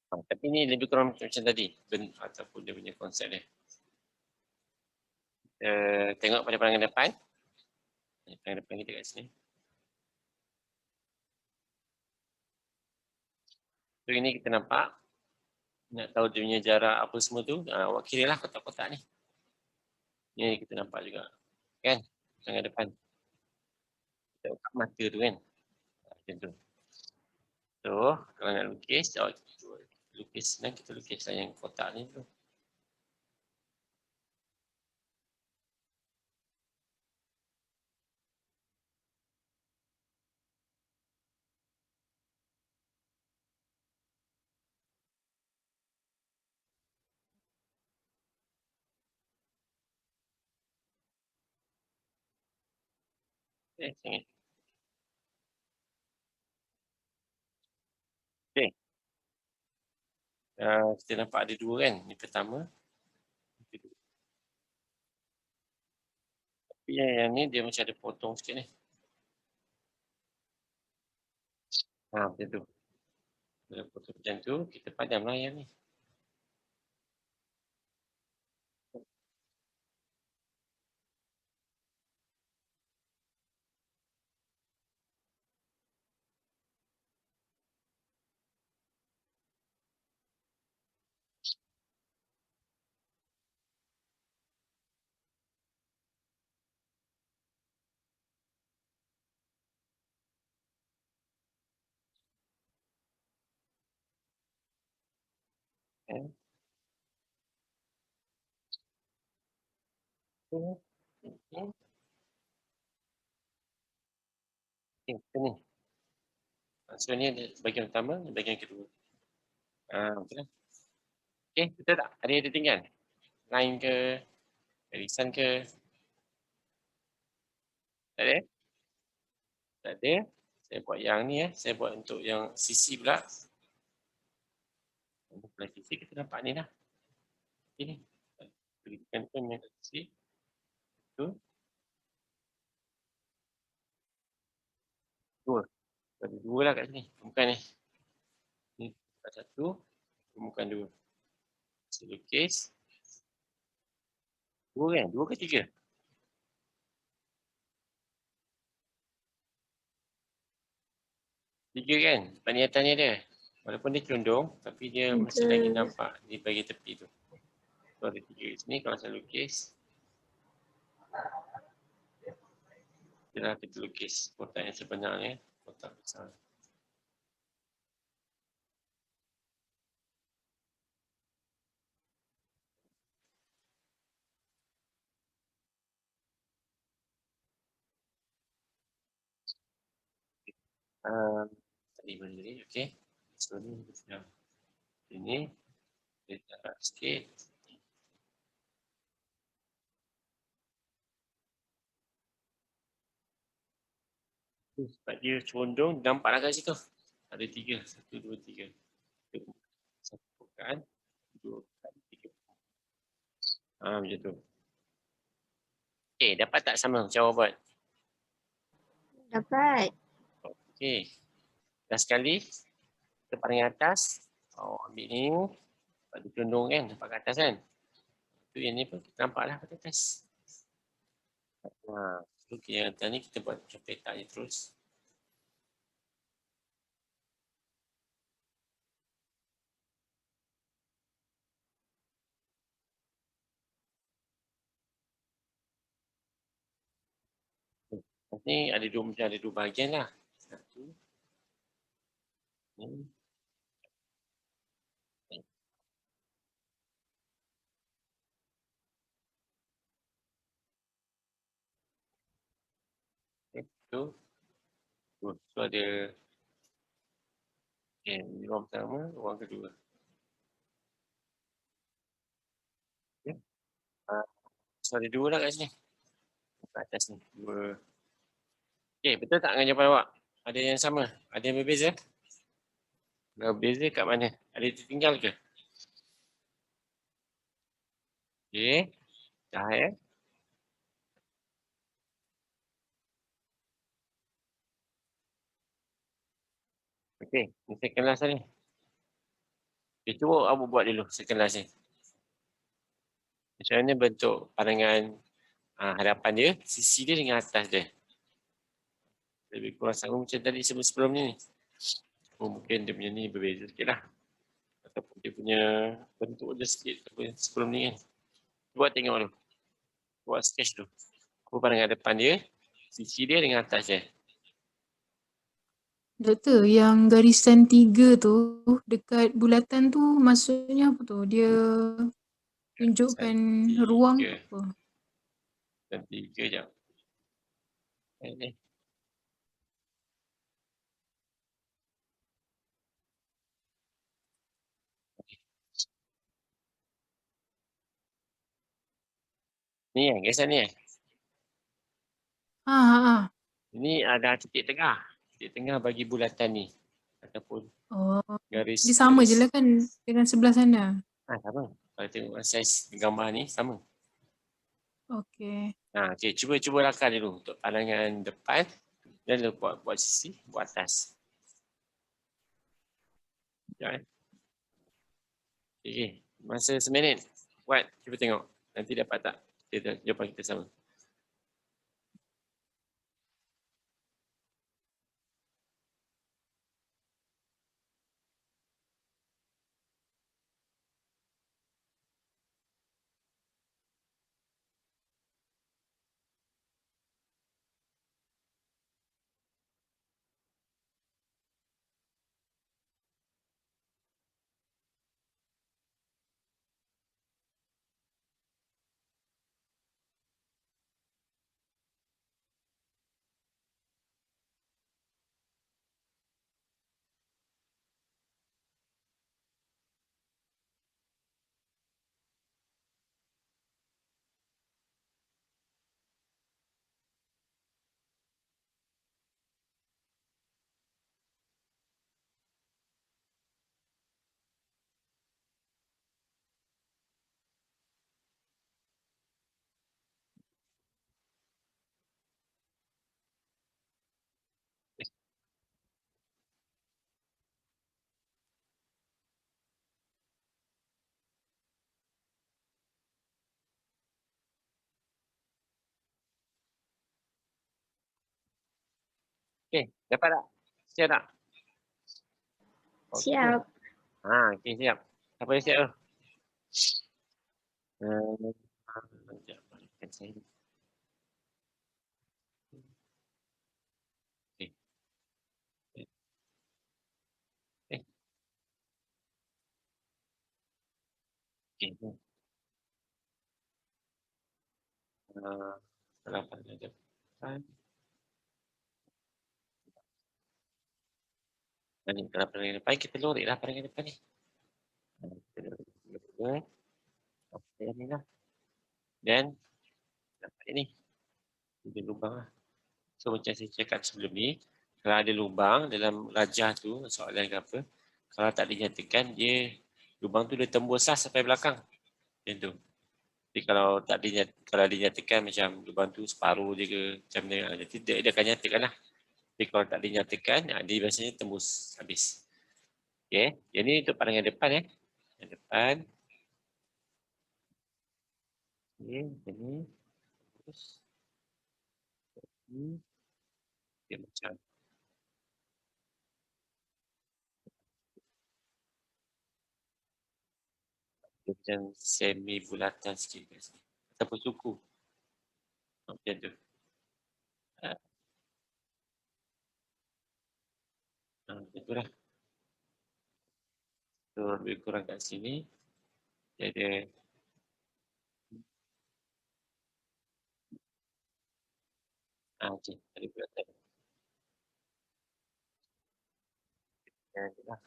[SPEAKER 1] Tapi ni lebih kurang macam tadi, ataupun dia punya konsep dia. Tengok pada pandangan depan. Pandangan depan kita kat sini. So ini kita nampak. Nak tahu dia punya jarak apa semua tu, awak kira lah kotak-kotak ni. Ni kita nampak juga. Kan? Pandangan depan. Kita buka mata tu kan. Macam tu. So, kalau nak lukis, awak lukis senang, kita lukislah yang kotak ni tu. Sengit. Okay. Kita nampak ada dua kan. Ni pertama. Tapi yang ni dia macam ada potong sikit ni. Macam tu. Bila potong macam tu, kita padamlah yang ni. Okay. Okay, ni. So ni bahagian pertama, bahagian kedua. Betul lah. Okay, betul tak? Ada yang tertinggal? Line ke? Irisan ke? Tak ada? Tak ada. Saya buat yang ni saya buat untuk yang sisi pula. Untuk belah sisi kita nampak ni lah. Ini. Berikan pun yang sisi. Tu. Dua. Ada dua lah kat sini. Bukan ni. Ni satu. Bukan dua. Saya lukis. Dua kan? Dua ke tiga? Tiga kan? Tempat ni atas ni ada. Walaupun dia condong, tapi dia masih lagi nampak di bahagian tepi tu. So ada tiga kat sini. Kalau saya lukis. Kita lukis kotak yang sebenarnya. Kotak besar. Tadi mana tadi? Okay. So ni ya. Ini dia tarik sikit. Sebab dia condong nampaklah kat situ. Ada 3, 1, 2, 3. Satu pekan, 2 pekan, 3. Macam tu. Okay, dapat tak sama macam awak buat?
[SPEAKER 3] Dapat.
[SPEAKER 1] Okay. Last sekali, kita paling atas. Ambil ni. Sebab dia condong kan, nampak kat atas kan. Tu yang ni pun kita nampaklah kat atas. So yang atas ni kita buat macam petak je terus. Ni ada dua bahagian lah. Satu. Ni. Tu. So ada ruang pertama, ruang kedua. Okay. So ada 2 lah kat sini. Kat atas ni. 2. Okay, betul tak dengan jawapan awak? Ada yang sama? Ada yang berbeza? Kalau berbeza kat mana? Ada yang tertinggal ke? Okay. Dah ya. Okay, ni second last ni. Okay, cuba awak buat dulu second last ni. Macam mana bentuk pandangan hadapan dia, sisi dia dengan atas dia. Lebih kurang sama macam tadi sebelum ni. Mungkin dia punya ni berbeza sikit lah. Ataupun dia punya bentuk dia sikit sebelum ni kan. Buat tengok dulu. Buat sketch dulu. Apa pandangan depan dia, sisi dia dengan atas dia.
[SPEAKER 8] Doktor, yang garisan 3 tu dekat bulatan tu maksudnya apa tu? Dia tunjukkan ruang
[SPEAKER 1] tiga.
[SPEAKER 8] apa?
[SPEAKER 1] Dan 3 je. Ni garisan ni Ini ada titik tengah. Titik tengah bagi bulatan ni. Ataupun
[SPEAKER 8] Oh,
[SPEAKER 1] garis.
[SPEAKER 8] dia sama je lah kan dengan sebelah sana.
[SPEAKER 1] Sama. Kalau tengok saiz gambar ni sama.
[SPEAKER 8] Okay.
[SPEAKER 1] Okay, cuba rakan dulu untuk pandangan depan dan buat sisi, buat atas. Sekejap Okay, masa seminit. Buat, cuba tengok. Nanti dapat tak? Jawapan kita sama. Okay, dapat tak? Siap tak?
[SPEAKER 3] Siap.
[SPEAKER 1] Okay, siap. Siapa yang siap tu? Sekejap, balikkan saya. Okay. Okay. Kalau pada depan. Dan kalau paling depan kita lorek lah paling depan ni. Kita lorek. Sampai ni lah. Dan dapat ni. Ada lubang lah. So macam saya cakap sebelum ni, kalau ada lubang dalam rajah tu, soalan ke apa, kalau tak dinyatakan, dia lubang tu dia tembus lah sampai belakang. Macam tu. Jadi kalau tak kalau dinyatakan macam lubang tu separuh je ke, macam mana, nanti dia akan nyatakan lah. Tapi kalau tak dinyatakan, dia biasanya tembus habis. Okay, yang ni untuk pandangan depan Yang depan. Okay, ini. Terus. Ini. Dia macam. Dia macam semi bulatan sikit kat sini. Ataupun suku. Macam tu. Macam tu lah. So, lebih kurang kat sini. Dia ada okey, ada bulatan. Yang tu lah.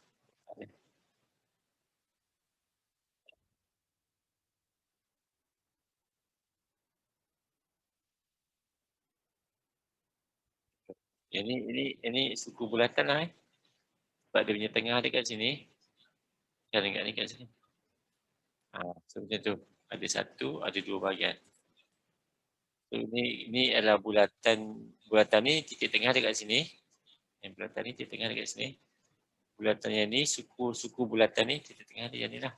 [SPEAKER 1] Ini suku bulatan lah Sebab dia punya tengah dekat sini. Kan dekat ni kat sini. So macam tu. Ada satu, ada dua bahagian. So ini adalah bulatan ni titik tengah dekat sini. Yang bulatan ni titik tengah dekat sini. Bulatan yang ni, suku bulatan ni titik tengah dia ni lah.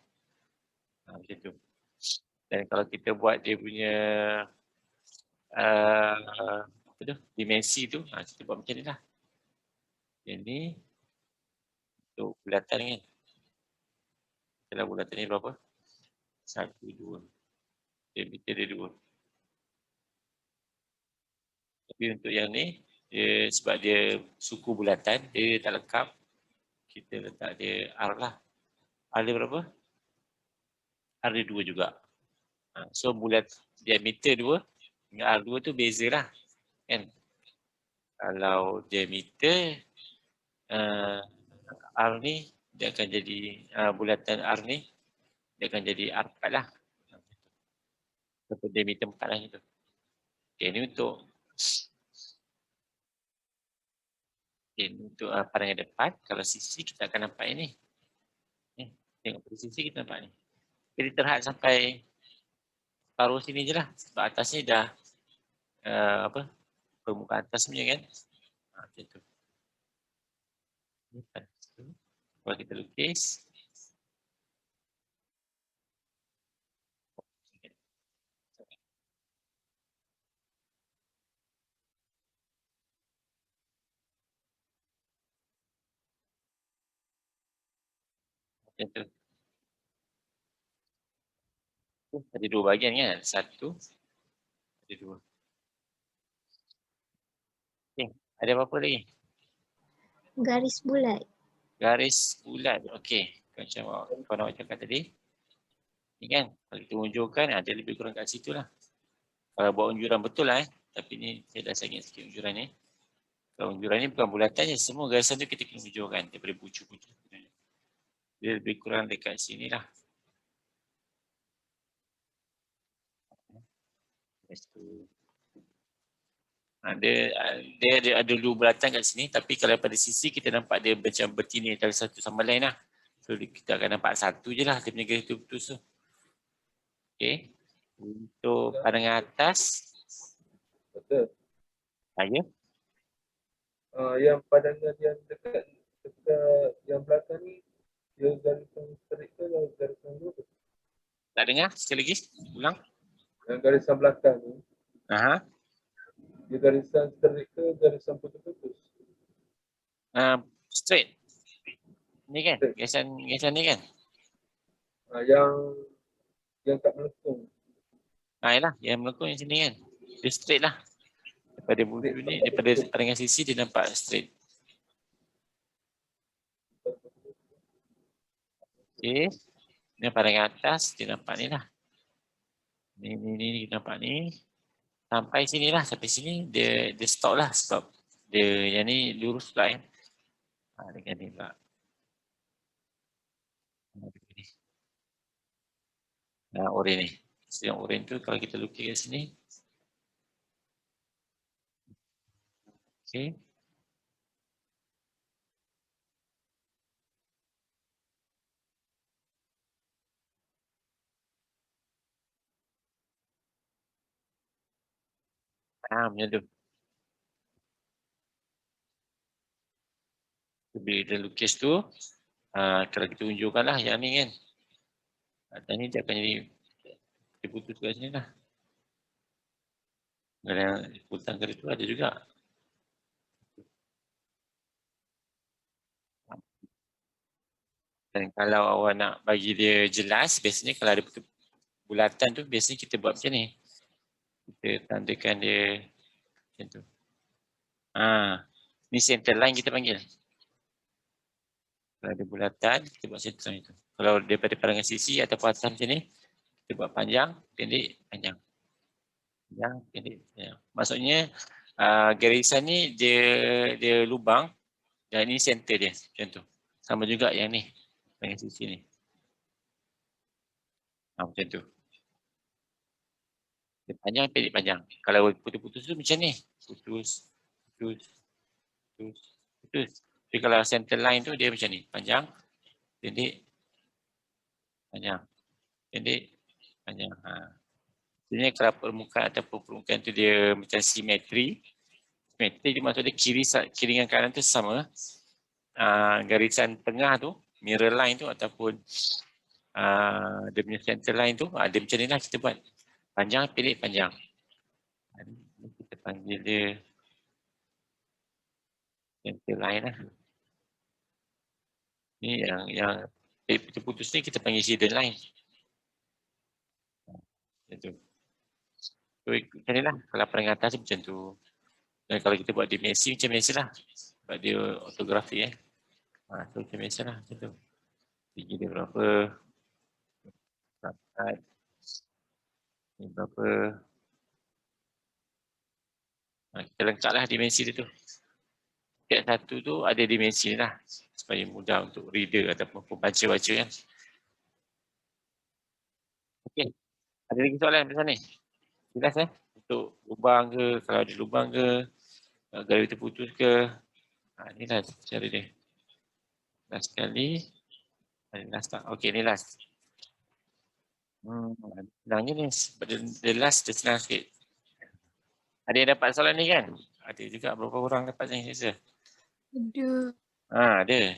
[SPEAKER 1] Macam tu. Dan kalau kita buat dia punya apa tu, dimensi tu, kita buat macam ni lah. Yang ni untuk bulatan kan. Kalau bulatan ni berapa? 1, 2. Diameter dia 2. Tapi untuk yang ni, sebab dia suku bulatan, dia tak lengkap. Kita letak dia R lah. R dia berapa? R dia 2 juga. So bulat diameter 2 dengan R2 tu beza lah. Kan? Kalau diameter R ni, dia akan jadi bulatan R ni, dia akan jadi R4 lah. Atau diameter 4 lah gitu. Okay, ni untuk pandangan depan. Kalau sisi kita akan nampak ini. Tengok pada sisi kita nampak ni. Jadi terhad sampai paruh sini je lah. Sebab atas ni dah permukaan atas punya kan. Macam tu. Kalau kita lukis. Macam tu. Ada 2 bahagian kan? 1. Ada 2. Okay. Ada apa-apa lagi?
[SPEAKER 3] Garis bulat.
[SPEAKER 1] Garis bulat. Okey. Macam kau nak cakap tadi. Ni kan. Kalau kita unjurkan, ada lebih kurang kat situ lah. Kalau buat unjuran betul lah Tapi ni saya dah sangat sikit unjuran ni. Kalau unjuran ni bukan bulatan je. Semua garisan tu kita kena unjurkan. Daripada bucu-bucu. Dia lebih kurang dekat sini lah. Dia ada dua bulatan kat sini. Tapi kalau pada sisi kita nampak dia macam bertinir dari satu sama lain lah. So kita akan nampak satu je lah. Dia punya garis tu putus tu. Okay. Untuk pandangan atas.
[SPEAKER 4] Betul.
[SPEAKER 1] Ya.
[SPEAKER 4] Yang pandangan yang dekat yang belakang ni, dia garisan straight ke garisan lurus?
[SPEAKER 1] Tak dengar? Sekali lagi. Ulang.
[SPEAKER 4] Yang garisan belakang ni, dia garisan straight ke garisan putus-putus?
[SPEAKER 1] Straight. Ni kan? Garisan ni kan?
[SPEAKER 4] Yang tak melengkung.
[SPEAKER 1] Yalah, yang melengkung yang sini kan. Dia straight lah. Daripada bulu ni, daripada pandangan sisi dia nampak straight. Okay. Ni pandangan atas, dia nampak ni lah. Ni nampak ni. Sampai sini lah, sampai sini dia stop lah sebab dia yang ni lurus pula kan. Dengan ni pula. Oren ni. So, yang oren tu kalau kita lukis kat sini. Okay. Macam tu. Bila kita lukis tu, kalau kita unjukkan lah yang ni kan. Dan ni dia akan jadi dia putus kat sini lah. Dan yang putang kali tu ada juga. Dan kalau awak nak bagi dia jelas, biasanya kalau ada bulatan tu, biasanya kita buat macam ni. Kita tandakan dia macam tu. Ni center line kita panggil. Kalau ada bulatan, kita buat center line tu. Kalau daripada pandangan sisi ataupun atas macam ni, kita buat panjang, pendek, panjang. Panjang, pendek, panjang. Maksudnya, garisan ni dia lubang dan ini center dia, macam tu. Sama juga yang ni, pandangan sisi ni. Macam tu. Dia panjang, pendek, panjang. Kalau putus-putus tu macam ni. Putus. Jadi kalau center line tu dia macam ni. Panjang, pendek, panjang. Pendek, panjang. Sebenarnya kalau permukaan ataupun permukaan tu dia macam simetri. Simetri dia maksud dia kiri dengan kanan tu sama. Garisan tengah tu, mirror line tu ataupun dia punya center line tu, dia macam ni lah kita buat. Panjang, pendek, panjang. Kita panggil dia center line lah. Ni yang putus ni kita panggil hidden line. Macam tu. Macam ni lah. Kalau pandangan atas macam tu. Dan kalau kita buat dimensi macam biasa lah. Sebab dia ortografi so macam biasa lah. Macam tu. Tinggi dia berapa. Ni berapa. Kita lengkap lah dimensi dia tu. Setiap satu tu ada dimensi lah. Supaya mudah untuk reader ataupun pembaca-baca kan. Okey. Ada lagi soalan macam ni? Jelas untuk lubang ke, kalau ada lubang ke, garis terputus ke. Ni lah cara dia. Last sekali. Last tak? Okey, ni last. Senangnya ni. The last dia senang sikit. Ada yang dapat soalan ni kan? Ada juga berapa orang dapat ni?
[SPEAKER 8] Ada.
[SPEAKER 1] Ada.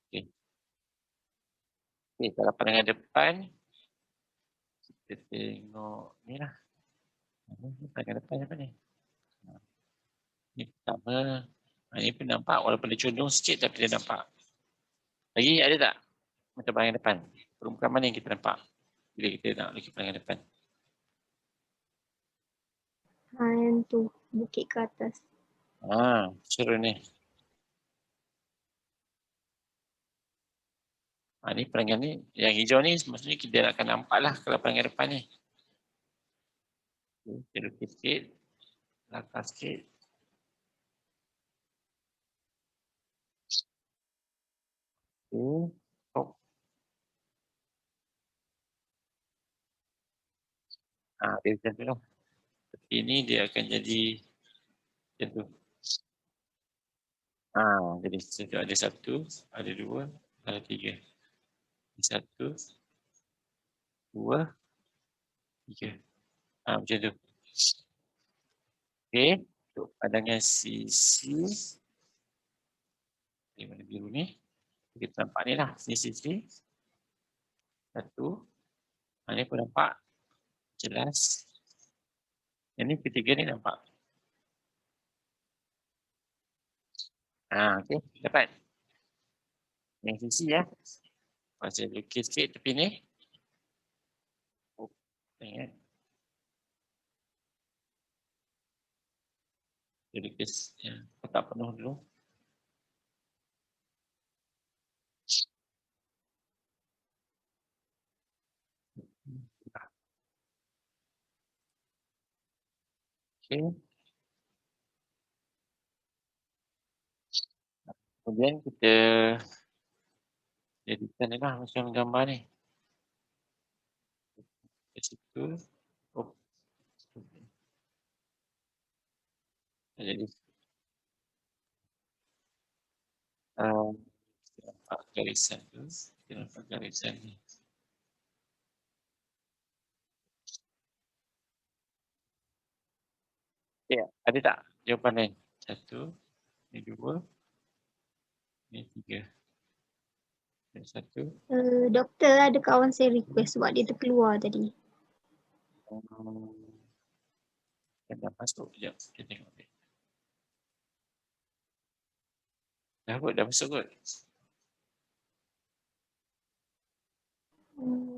[SPEAKER 1] Okay. Okay, kalau pandangan depan, kita tengok ni lah. Pandangan depan apa ni? Ni pertama. Ni pun nampak walaupun dia condong sikit tapi dia nampak. Lagi ada tak? Macam pandangan depan. Permukaan mana yang kita nampak? Bila kita nak lukis pandangan depan.
[SPEAKER 3] Yang tu, bukit ke atas.
[SPEAKER 1] Seru ni. Ni pandangan ni, yang hijau ni maksudnya kita akan nampak lah kalau pandangan depan ni. Kita lukis sikit. Langkah sikit. Dia macam tu lah. Tapi ni dia akan jadi macam tu. Jadi ada satu, ada dua, ada tiga. Satu, dua, tiga. Macam tu. Okey. Untuk pandangan sisi. Di mana biru ni. Kita nampak ni lah. Sisi. Satu. Ni pun nampak. Jelas. Yang ni ketiga ni nampak. Okey. Dapat. Yang sisi ya. Saya lukis sikit tepi ni. Ingat. Dia lukis kotak penuh dulu. Okay. Kemudian kita jadikan ni lah macam gambar ni. Kat situ. Oh. Jadi kita nampak garisan tu. Kita nampak garisan ni. Ya, ada tak jawapan lain? 1, ni 2, ni 3. Ni 1.
[SPEAKER 3] Doktor, ada kawan saya request sebab dia terkeluar tadi.
[SPEAKER 1] Kan dah masuk. Sekejap, kita tengok dia. Dah masuk kot.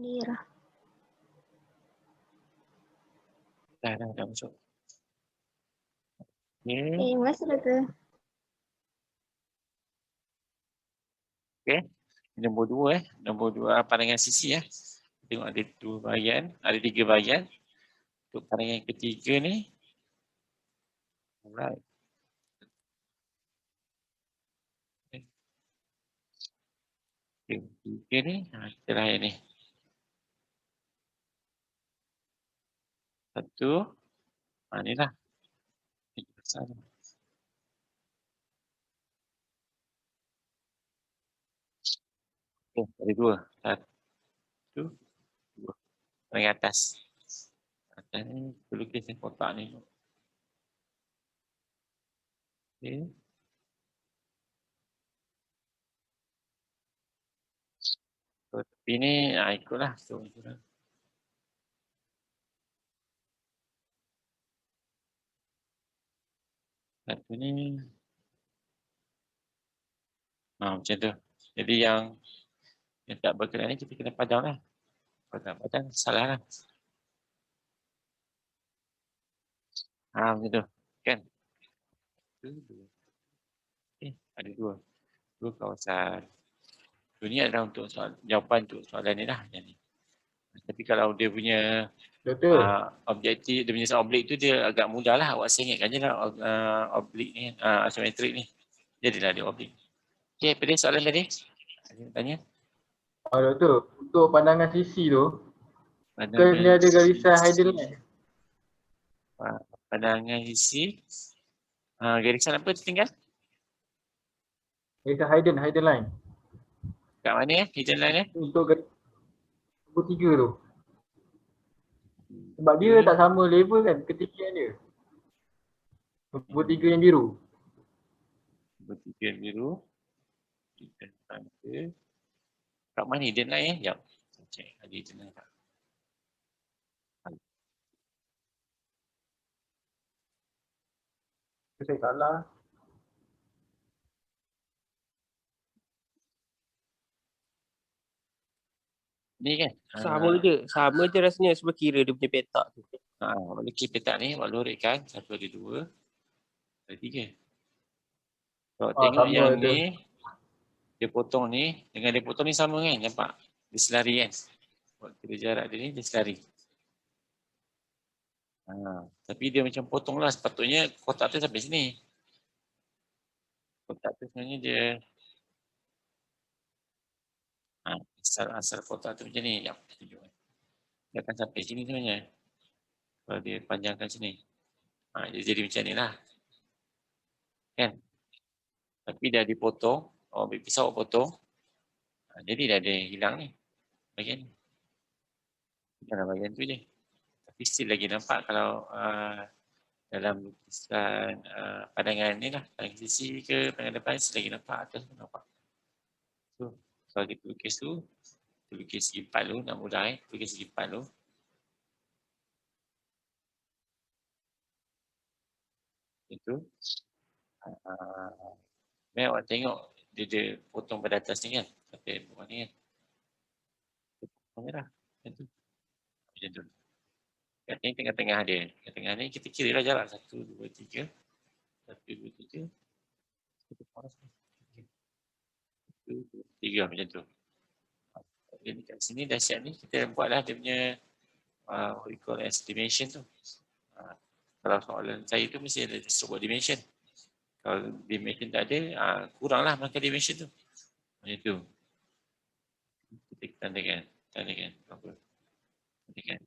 [SPEAKER 3] Nira.
[SPEAKER 1] Dah masuk. Okay.
[SPEAKER 3] Terima kasih doktor.
[SPEAKER 1] Okay. Nombor 2 Nombor 2 pandangan sisi . Tengok ada 2 bahagian, ada 3 bahagian. Untuk pandangan ketiga ni. Alright. Okay. Ketiga ni, kita lahir ni. 1. Ni lah. Ini besar ni. Okay, ada 2. 1, 2. Pandangan atas. Atas ni, kita lukis yang kotak ni. Okay. So, tepi ni, ikutlah. So, ikutlah. Satu ni. Macam tu. Jadi yang tak berkenaan ni, kita kena padam lah. Kalau tak padam, salah lah. Macam tu. Kan? 1, 2. Ada 2. 2 kawasan. So, ni adalah untuk jawapan untuk soalan ni lah. Yang ni. Tapi kalau dia punya objektif, dia punya objek tu dia agak mudah lah. Awak ingatkan je lah objek ni, asimetrik ni. Jadilah dia objek. Okay, pada soalan tadi? Ada yang tanya?
[SPEAKER 6] Doktor, untuk pandangan sisi tu, kan dia ada garisan hidden line.
[SPEAKER 1] Pandangan sisi. Garisan apa tertinggal?
[SPEAKER 6] Garisan hidden line.
[SPEAKER 1] Kat mana hidden line
[SPEAKER 6] Untuk nombor 3 tu. Sebab dia tak sama level kan ketinggian dia. Nombor 3 yang biru.
[SPEAKER 1] Nombor 3 yang biru. Kita tanda. Kat mana hidden line Sekejap. Check ada hidden line tak?
[SPEAKER 6] Saya salah.
[SPEAKER 1] Ni kan?
[SPEAKER 9] Sama je rasanya sebab kira dia punya petak tu.
[SPEAKER 1] Boleh kira petak ni, awak lorikkan. 1 ada 2. Ada 3. Kalau tengok yang ada. Ni, dia potong ni, dengan dia potong ni sama kan? Nampak? Dia selari kan? Buat kira jarak dia ni, dia selari. Tapi dia macam potong lah. Sepatutnya kotak tu sampai sini. Kotak tu sebenarnya dia asal kotak tu macam ni. Dia akan sampai sini sebenarnya. Kalau dia panjangkan sini. Dia jadi macam ni lah. Kan? Tapi dah dipotong. Ambil pisau awak potong. Jadi dah ada hilang ni. Bahagian ni. Dalam bahagian tu je. Tapi still lagi nampak kalau dalam lukisan pandangan ni lah. Pandangan sisi ke pandangan depan still lagi nampak. Atas pun nampak. So, kalau kita lukis tu. Kita lukis segi 4 dulu. Nak mudah lukis segi 4 dulu. Itu. Awak tengok dia potong pada atas ni kan. Sampai bawah ni kan. Potong je lah. Macam tu. Macam tu. Kat ni tengah-tengah dia. Kat tengah ni kita kira lah jarak. 1, 2, 3. 1, 2, 3. 1, 2, 3. Macam tu. Jadi kat sini dahsyat ni kita buatlah dia punya what we call estimation tu. Kalau soalan saya tu mesti ada sebuah dimension. Kalau dimension tak ada, kuranglah maka dimension tu. Macam tu. Kita tandakan apa? Tandakan.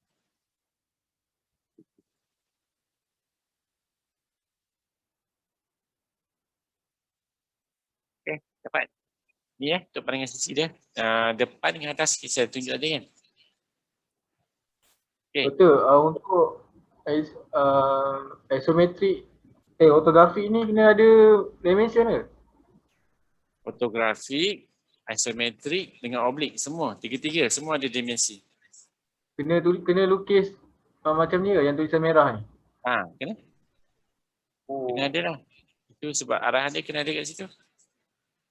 [SPEAKER 1] Okay, dapat. Ni untuk pandangan sisi dia. Depan dengan atas kita tunjuk tadi kan. Okay.
[SPEAKER 6] Betul. Untuk isometrik ortografi ni kena ada dimension ke?
[SPEAKER 1] Fotografi, isometrik dengan oblik semua. Tiga-tiga semua ada dimensi.
[SPEAKER 6] Kena lukis macam ni ke yang tulisan merah ni?
[SPEAKER 1] Kena. Kena ada lah. Itu sebab arahan dia kena ada kat situ.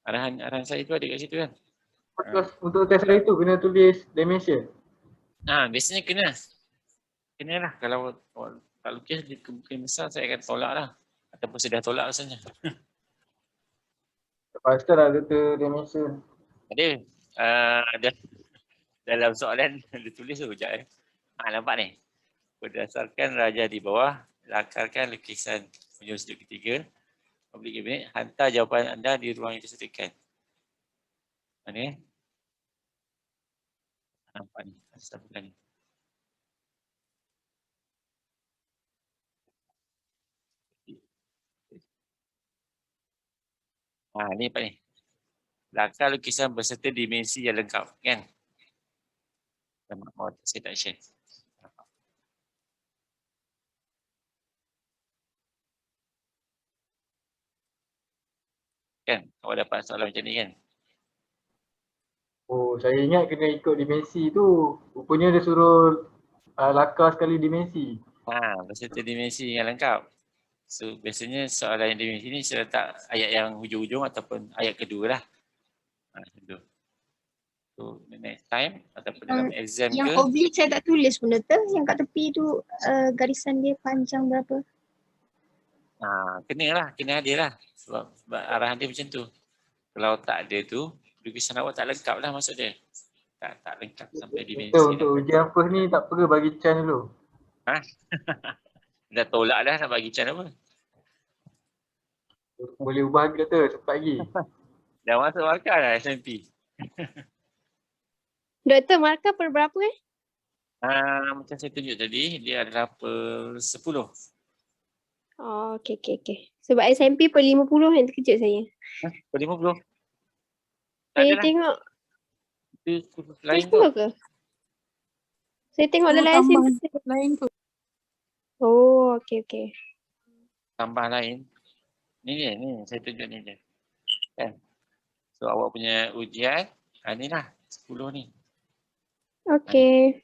[SPEAKER 1] Arahan saya tu ada kat situ kan.
[SPEAKER 6] Untuk test hari tu kena tulis dimension.
[SPEAKER 1] Biasanya kena. Kena lah. Kalau tak lukis di kemungkinan besar saya akan tolak lah. Ataupun saya dah tolak rasanya.
[SPEAKER 6] Pastilah kata dimension.
[SPEAKER 1] Ada. Dalam soalan dia tulis tu sekejap nampak ni. Berdasarkan raja di bawah, lakarkan lukisan menunjuk sudut ketiga. Oblik kabinet, hantar jawapan anda di ruang yang disediakan. Mana nampak ni. Astagfirullah ni. Ni apa ni? Lakar lukisan berserta dimensi yang lengkap kan? Saya tak share. Kan? Awak dapat soalan macam ni kan?
[SPEAKER 6] Oh, saya ingat kena ikut dimensi tu. Rupanya dia suruh lakar sekali dimensi.
[SPEAKER 1] Berserta dimensi yang lengkap. So biasanya soalan yang dimensi ni saya letak ayat yang hujung-hujung ataupun ayat kedua lah. So next time ataupun dalam exam
[SPEAKER 3] Yang
[SPEAKER 1] ke.
[SPEAKER 3] oblik saya tak tulis pun Doktor. Yang kat tepi tu garisan dia panjang berapa?
[SPEAKER 1] Kena lah, kena ada lah. Sebab arahan dia macam tu. Kalau tak ada tu, lukisan awak tak lengkap lah maksud dia. Tak lengkap sampai dimensi.
[SPEAKER 6] Untuk ujian first ni tak perlu bagi chance dulu.
[SPEAKER 1] Dah tolak dah nak bagi chance apa.
[SPEAKER 6] Boleh ubah lagi Doktor, cepat lagi.
[SPEAKER 1] Dah masuk markah dah SMP.
[SPEAKER 2] Doktor, markah per berapa
[SPEAKER 1] Macam saya tunjuk tadi, dia adalah per 10.
[SPEAKER 2] Oh, okey. Sebab SMP per 50 yang terkejut saya.
[SPEAKER 1] Per 50?
[SPEAKER 2] Saya tengok
[SPEAKER 1] Itu
[SPEAKER 2] per
[SPEAKER 1] lain
[SPEAKER 2] 10 ke? Saya tengok dalam SMP.
[SPEAKER 8] Lain tu.
[SPEAKER 2] Oh, okey.
[SPEAKER 1] Tambah lain. Ni saya tunjuk ni je. Kan? So awak punya ujian, ni lah 10 ni.
[SPEAKER 2] Okey.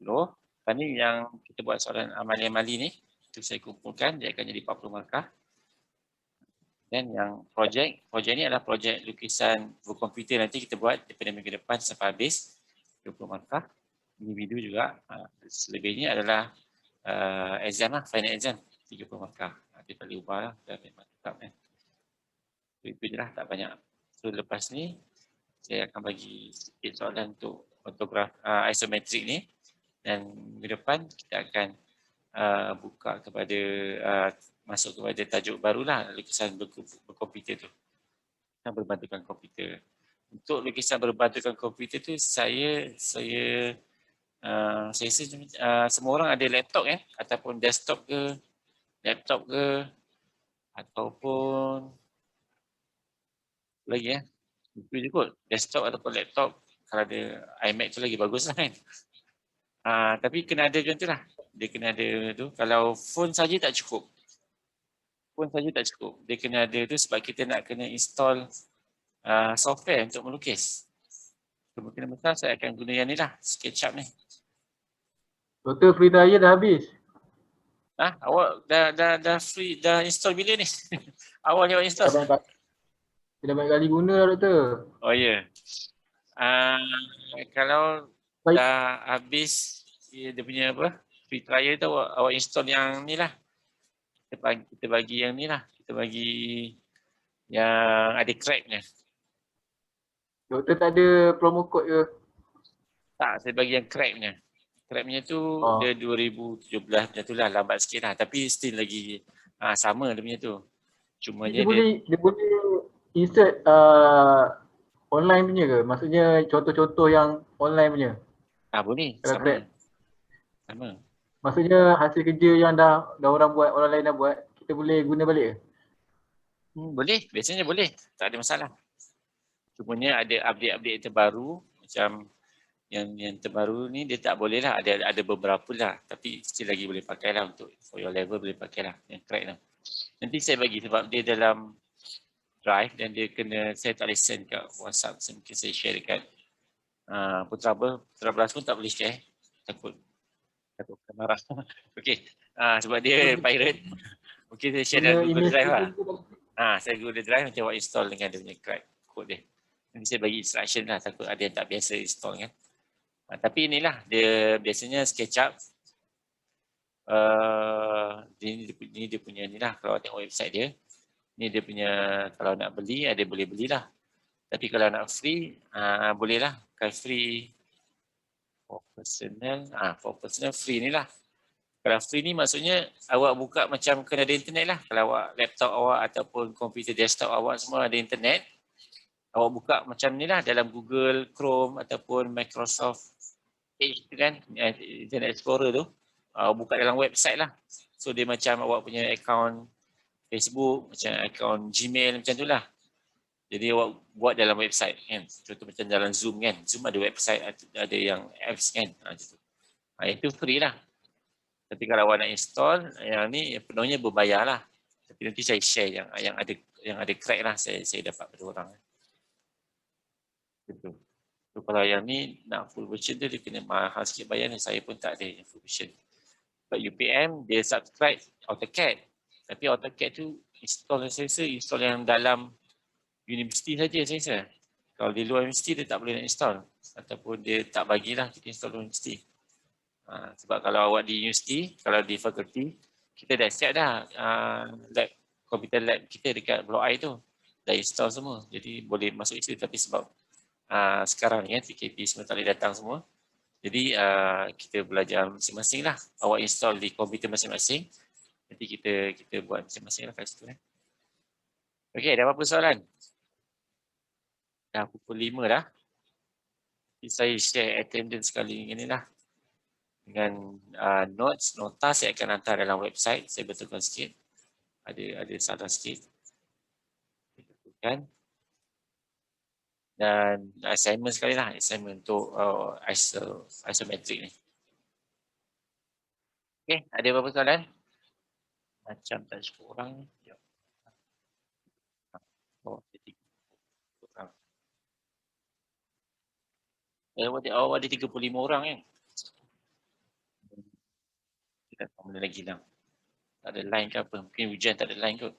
[SPEAKER 1] 10. Ni yang kita buat soalan amali-amali ni. Itu saya kumpulkan, dia akan jadi 40 markah. Dan yang projek ni adalah projek lukisan berkomputer nanti kita buat daripada minggu depan sampai habis. 20 markah. Individu juga. Selebihnya adalah exam lah, final exam. 30 markah. Dia tak boleh ubah lah. Dah memang tetap kan. Itu je lah, tak banyak. So lepas ni, saya akan bagi sikit soalan untuk fotograf isometrik ni. Dan minggu depan kita akan buka kepada masuk kepada tajuk barulah lukisan berkomputer tu. Lukisan berbantukan komputer. Untuk lukisan berbantukan komputer tu saya semua orang ada laptop kan ataupun desktop ke ataupun lagi itu je kot desktop ataupun laptop. Kalau ada iMac tu lagi bagus lah kan. Tapi kena ada macam tu lah. Dia kena ada tu. Kalau phone saja tak cukup. Dia kena ada tu sebab kita nak kena install software untuk melukis. Kemungkinan besar saya akan guna yang ni lah. SketchUp ni.
[SPEAKER 6] Doktor, free trial dah habis.
[SPEAKER 1] Awak dah free, dah install bila ni? Awal ni awak install?
[SPEAKER 6] Dah banyak kali guna lah Doktor.
[SPEAKER 1] Oh ya. Kalau dah habis dia punya apa? Free trial tu awak install yang ni lah. Kita bagi yang ni lah. Kita bagi yang ada cracknya.
[SPEAKER 6] Doktor tak ada promo code ke?
[SPEAKER 1] Tak, saya bagi yang cracknya. Crack punya tu
[SPEAKER 6] Oh.
[SPEAKER 1] dia 2017 macam tu lah, lambat sikit lah. Tapi still lagi sama dia punya tu. Cumanya
[SPEAKER 6] Dia boleh insert online punya ke? Maksudnya contoh-contoh yang online punya.
[SPEAKER 1] boleh,
[SPEAKER 6] Kalau
[SPEAKER 1] sama.
[SPEAKER 6] crack.
[SPEAKER 1] Sama.
[SPEAKER 6] Maksudnya hasil kerja yang dah orang buat, orang lain dah buat, kita boleh guna balik ke?
[SPEAKER 1] Boleh, biasanya boleh. Tak ada masalah. Cumanya ada update-update yang terbaru, macam yang terbaru ni dia tak boleh lah. Ada beberapa lah. Tapi still lagi boleh pakai lah untuk for your level, boleh pakai lah. Yang crack lah. Nanti saya bagi sebab dia dalam drive dan dia kena, saya tak boleh send kat WhatsApp. Mungkin saya share dekat Putra Beras pun tak boleh share. Takut marah. Okey. Sebab dia pirate. Mungkin saya share dalam Google Drive lah. Saya Google Drive macam buat install dengan dia punya crack code dia. Nanti saya bagi instruction lah, takut ada yang tak biasa install kan. Tapi inilah dia biasanya SketchUp. Ini dia punya ni lah, kalau tengok website dia. Ni dia punya, kalau nak beli ada boleh belilah. Tapi kalau nak free, boleh lah. Kalau free for personal free ni lah. Kalau free ni maksudnya awak buka macam kena ada internet lah. Kalau awak laptop awak ataupun komputer desktop awak semua ada internet, awak buka macam ni lah dalam Google Chrome ataupun Microsoft Edge tu kan, Internet Explorer tu, awak buka dalam website lah. So dia macam awak punya account Facebook, macam account Gmail macam tu lah. Jadi awak buat dalam website kan. Contoh macam dalam Zoom kan. Zoom ada website, ada yang apps kan. Itu free lah. Tapi kalau awak nak install, yang ni penuhnya berbayar lah. Tapi nanti saya share yang ada crack lah, saya dapat pada orang. Betul. So, kalau yang ni nak full version dia kena mahal sikit bayar ni. Saya pun tak ada yang full version. But UPM dia subscribe AutoCAD. Tapi AutoCAD tu install yang dalam universiti saja saya rasa. Kalau di luar universiti dia tak boleh nak install. Ataupun dia tak bagilah kita install di universiti. Sebab kalau awak di universiti, kalau di fakulti, kita dah siap dah computer lab kita dekat Blok I tu. Dah install semua. Jadi boleh masuk situ. Tapi sebab sekarang ni kan PKP semua tak boleh datang semua. Jadi kita belajar masing-masing lah. Awak install di komputer masing-masing. Nanti kita buat masing-masing lah kat situ. Okey, ada apa-apa soalan? Dah pukul 5 dah. Jadi saya share attendance kali ini lah. Dengan nota saya akan hantar dalam website. Saya betulkan sikit. Ada salah sikit. Betulkan. Dan assignment sekali lah. Assignment untuk isometrik ni. Okay, ada apa-apa soalan? Macam tak cukup orang ni. Awak ada 35 orang kan? Kita tak boleh lagi lah. Tak ada line ke apa. Mungkin hujan tak ada line kot.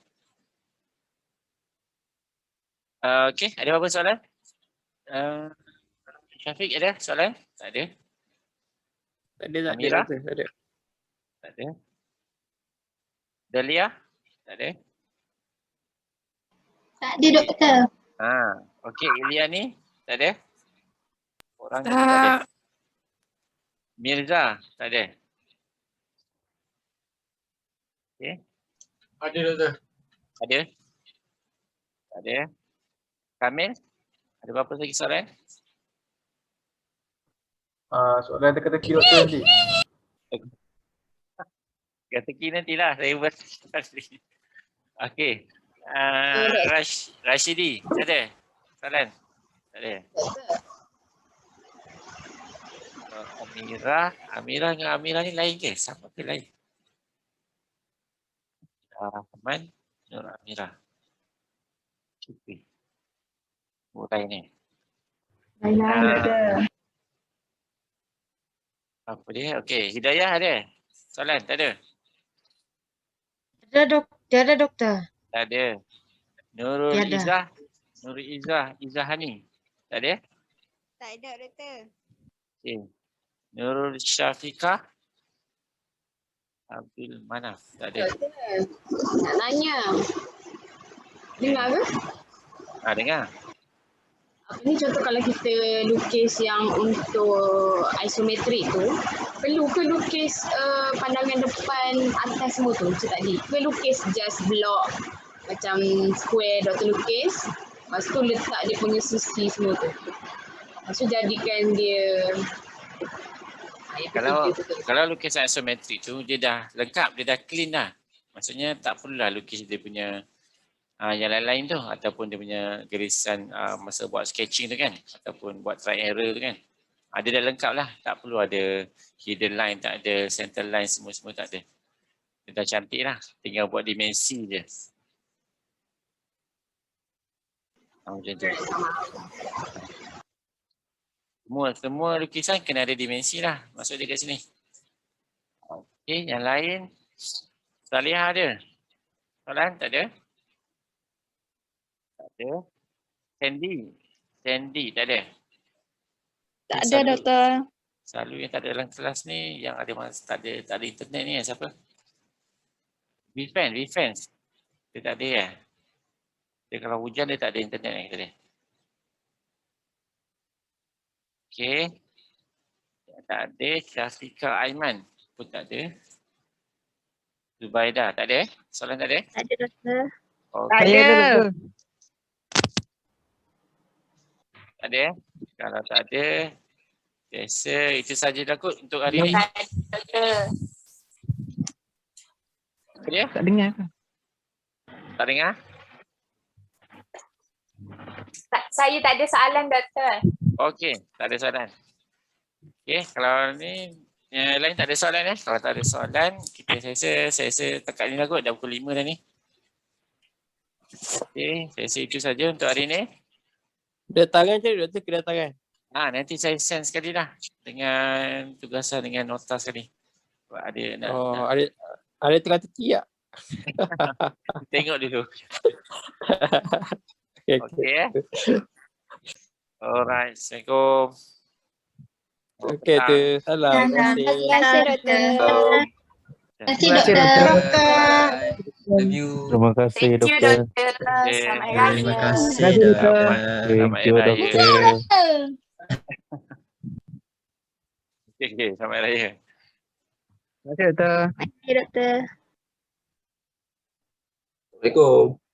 [SPEAKER 1] Okay, ada apa-apa soalan? Syafiq ada soalan? Tak ada?
[SPEAKER 9] Tak ada.
[SPEAKER 1] Amira?
[SPEAKER 9] Tak ada.
[SPEAKER 1] Tak ada. Dahlia? Tak ada?
[SPEAKER 3] Tak ada doktor.
[SPEAKER 1] Okay, Ilya ni? Tak ada? Orang tak
[SPEAKER 8] Tak.
[SPEAKER 1] ada? Mirza? Tak ada? Okay.
[SPEAKER 6] Ada doktor.
[SPEAKER 1] Ada? Tak ada? Kamil? Ada apa-apa lagi soalan?
[SPEAKER 6] Soalan teka-teki doktor nanti.
[SPEAKER 1] Teka-teki nantilah. Saya buat sekali. Okay. Rashidi? Tak ada? Soalan? Tak ada? Amira dengan Amira ni lain ke? Sama ke lain? Rahman, Nur Amira. Cukup. Lain ni. Apa dia? Okey, Hidayah ada? Soalan? Tak ada?
[SPEAKER 3] Ada doktor.
[SPEAKER 1] Tak ada. Nurul
[SPEAKER 3] Tiada.
[SPEAKER 1] Izzah, Izzahani. Tak ada?
[SPEAKER 5] Tak ada doktor.
[SPEAKER 1] Okey. Nurul Syafiqah. Abdul Manaf. Tak ada.
[SPEAKER 10] Nak tanya. Dengar ke?
[SPEAKER 1] Dengar.
[SPEAKER 10] Apa ni contoh kalau kita lukis yang untuk isometrik tu, perlu ke lukis pandangan depan atas semua tu macam tadi? Ke lukis just block macam square Dr. lukis, lepas tu letak dia punya sisi semua tu. Lepas tu jadikan dia
[SPEAKER 1] Kalau lukisan isometrik tu dia dah lengkap, dia dah clean dah. Maksudnya tak perlulah lukis dia punya yang lain-lain tu ataupun dia punya garisan masa buat sketching tu kan ataupun buat try error tu kan. Dia dah lengkap lah, tak perlu ada hidden line, tak ada center line, semua tak ada. Dia dah cantik lah, tinggal buat dimensi je. Macam tu. Semua lukisan kena ada dimensi lah, masuk dia kat sini. Okey, yang lain. Salihah ada? Soalan? Tak ada? Tak ada. Sandy, tak ada?
[SPEAKER 11] Tak ada, Doktor.
[SPEAKER 1] Selalu yang tak ada dalam kelas ni, yang ada tak ada internet ni siapa? Vifans. Dia tak ada ya? Dia kalau hujan dia tak ada internet ni kata dia. Okey. Tak ada. Syafika Aiman pun tak ada. Zubaida tak ada? Soalan tak ada?
[SPEAKER 3] Tak ada, Doktor.
[SPEAKER 1] Okay.
[SPEAKER 11] Tak ada.
[SPEAKER 1] Tak ada? Kalau tak ada, biasa itu saja dah kot untuk hari ni. Ya?
[SPEAKER 11] Tak dengar.
[SPEAKER 1] Tak dengar?
[SPEAKER 12] Saya tak ada soalan, Doktor.
[SPEAKER 1] Okey, tak ada soalan. Okey, kalau ni yang lain tak ada soalan ya? Kalau tak ada soalan, saya rasa tekat ni dah kot, dah pukul 5 dah ni. Okey, saya rasa itu saja untuk hari ni.
[SPEAKER 9] Kedatangan je, Doktor, kedatangan.
[SPEAKER 1] Nanti saya send sekali lah dengan tugasan dengan nota sekali. Ada nak,
[SPEAKER 9] ada tengah-tengah tak?
[SPEAKER 1] Tengok dulu. Okey. Alright, Assalamualaikum.
[SPEAKER 9] Okey tu. Salam.
[SPEAKER 3] Terima kasih, Doktor.
[SPEAKER 11] Terima kasih, Doktor.
[SPEAKER 13] Thank you.
[SPEAKER 14] Terima kasih,
[SPEAKER 12] Thank you,
[SPEAKER 14] Doktor.
[SPEAKER 12] Doktor. Selamat Hari Raya.
[SPEAKER 13] Terima kasih
[SPEAKER 11] Terima kasih, Doktor.
[SPEAKER 14] Thank you, Doktor.
[SPEAKER 1] Okey, selamat Hari Raya.
[SPEAKER 11] Terima kasih, Doktor.
[SPEAKER 3] Terima kasih, Doktor.
[SPEAKER 13] Assalamualaikum.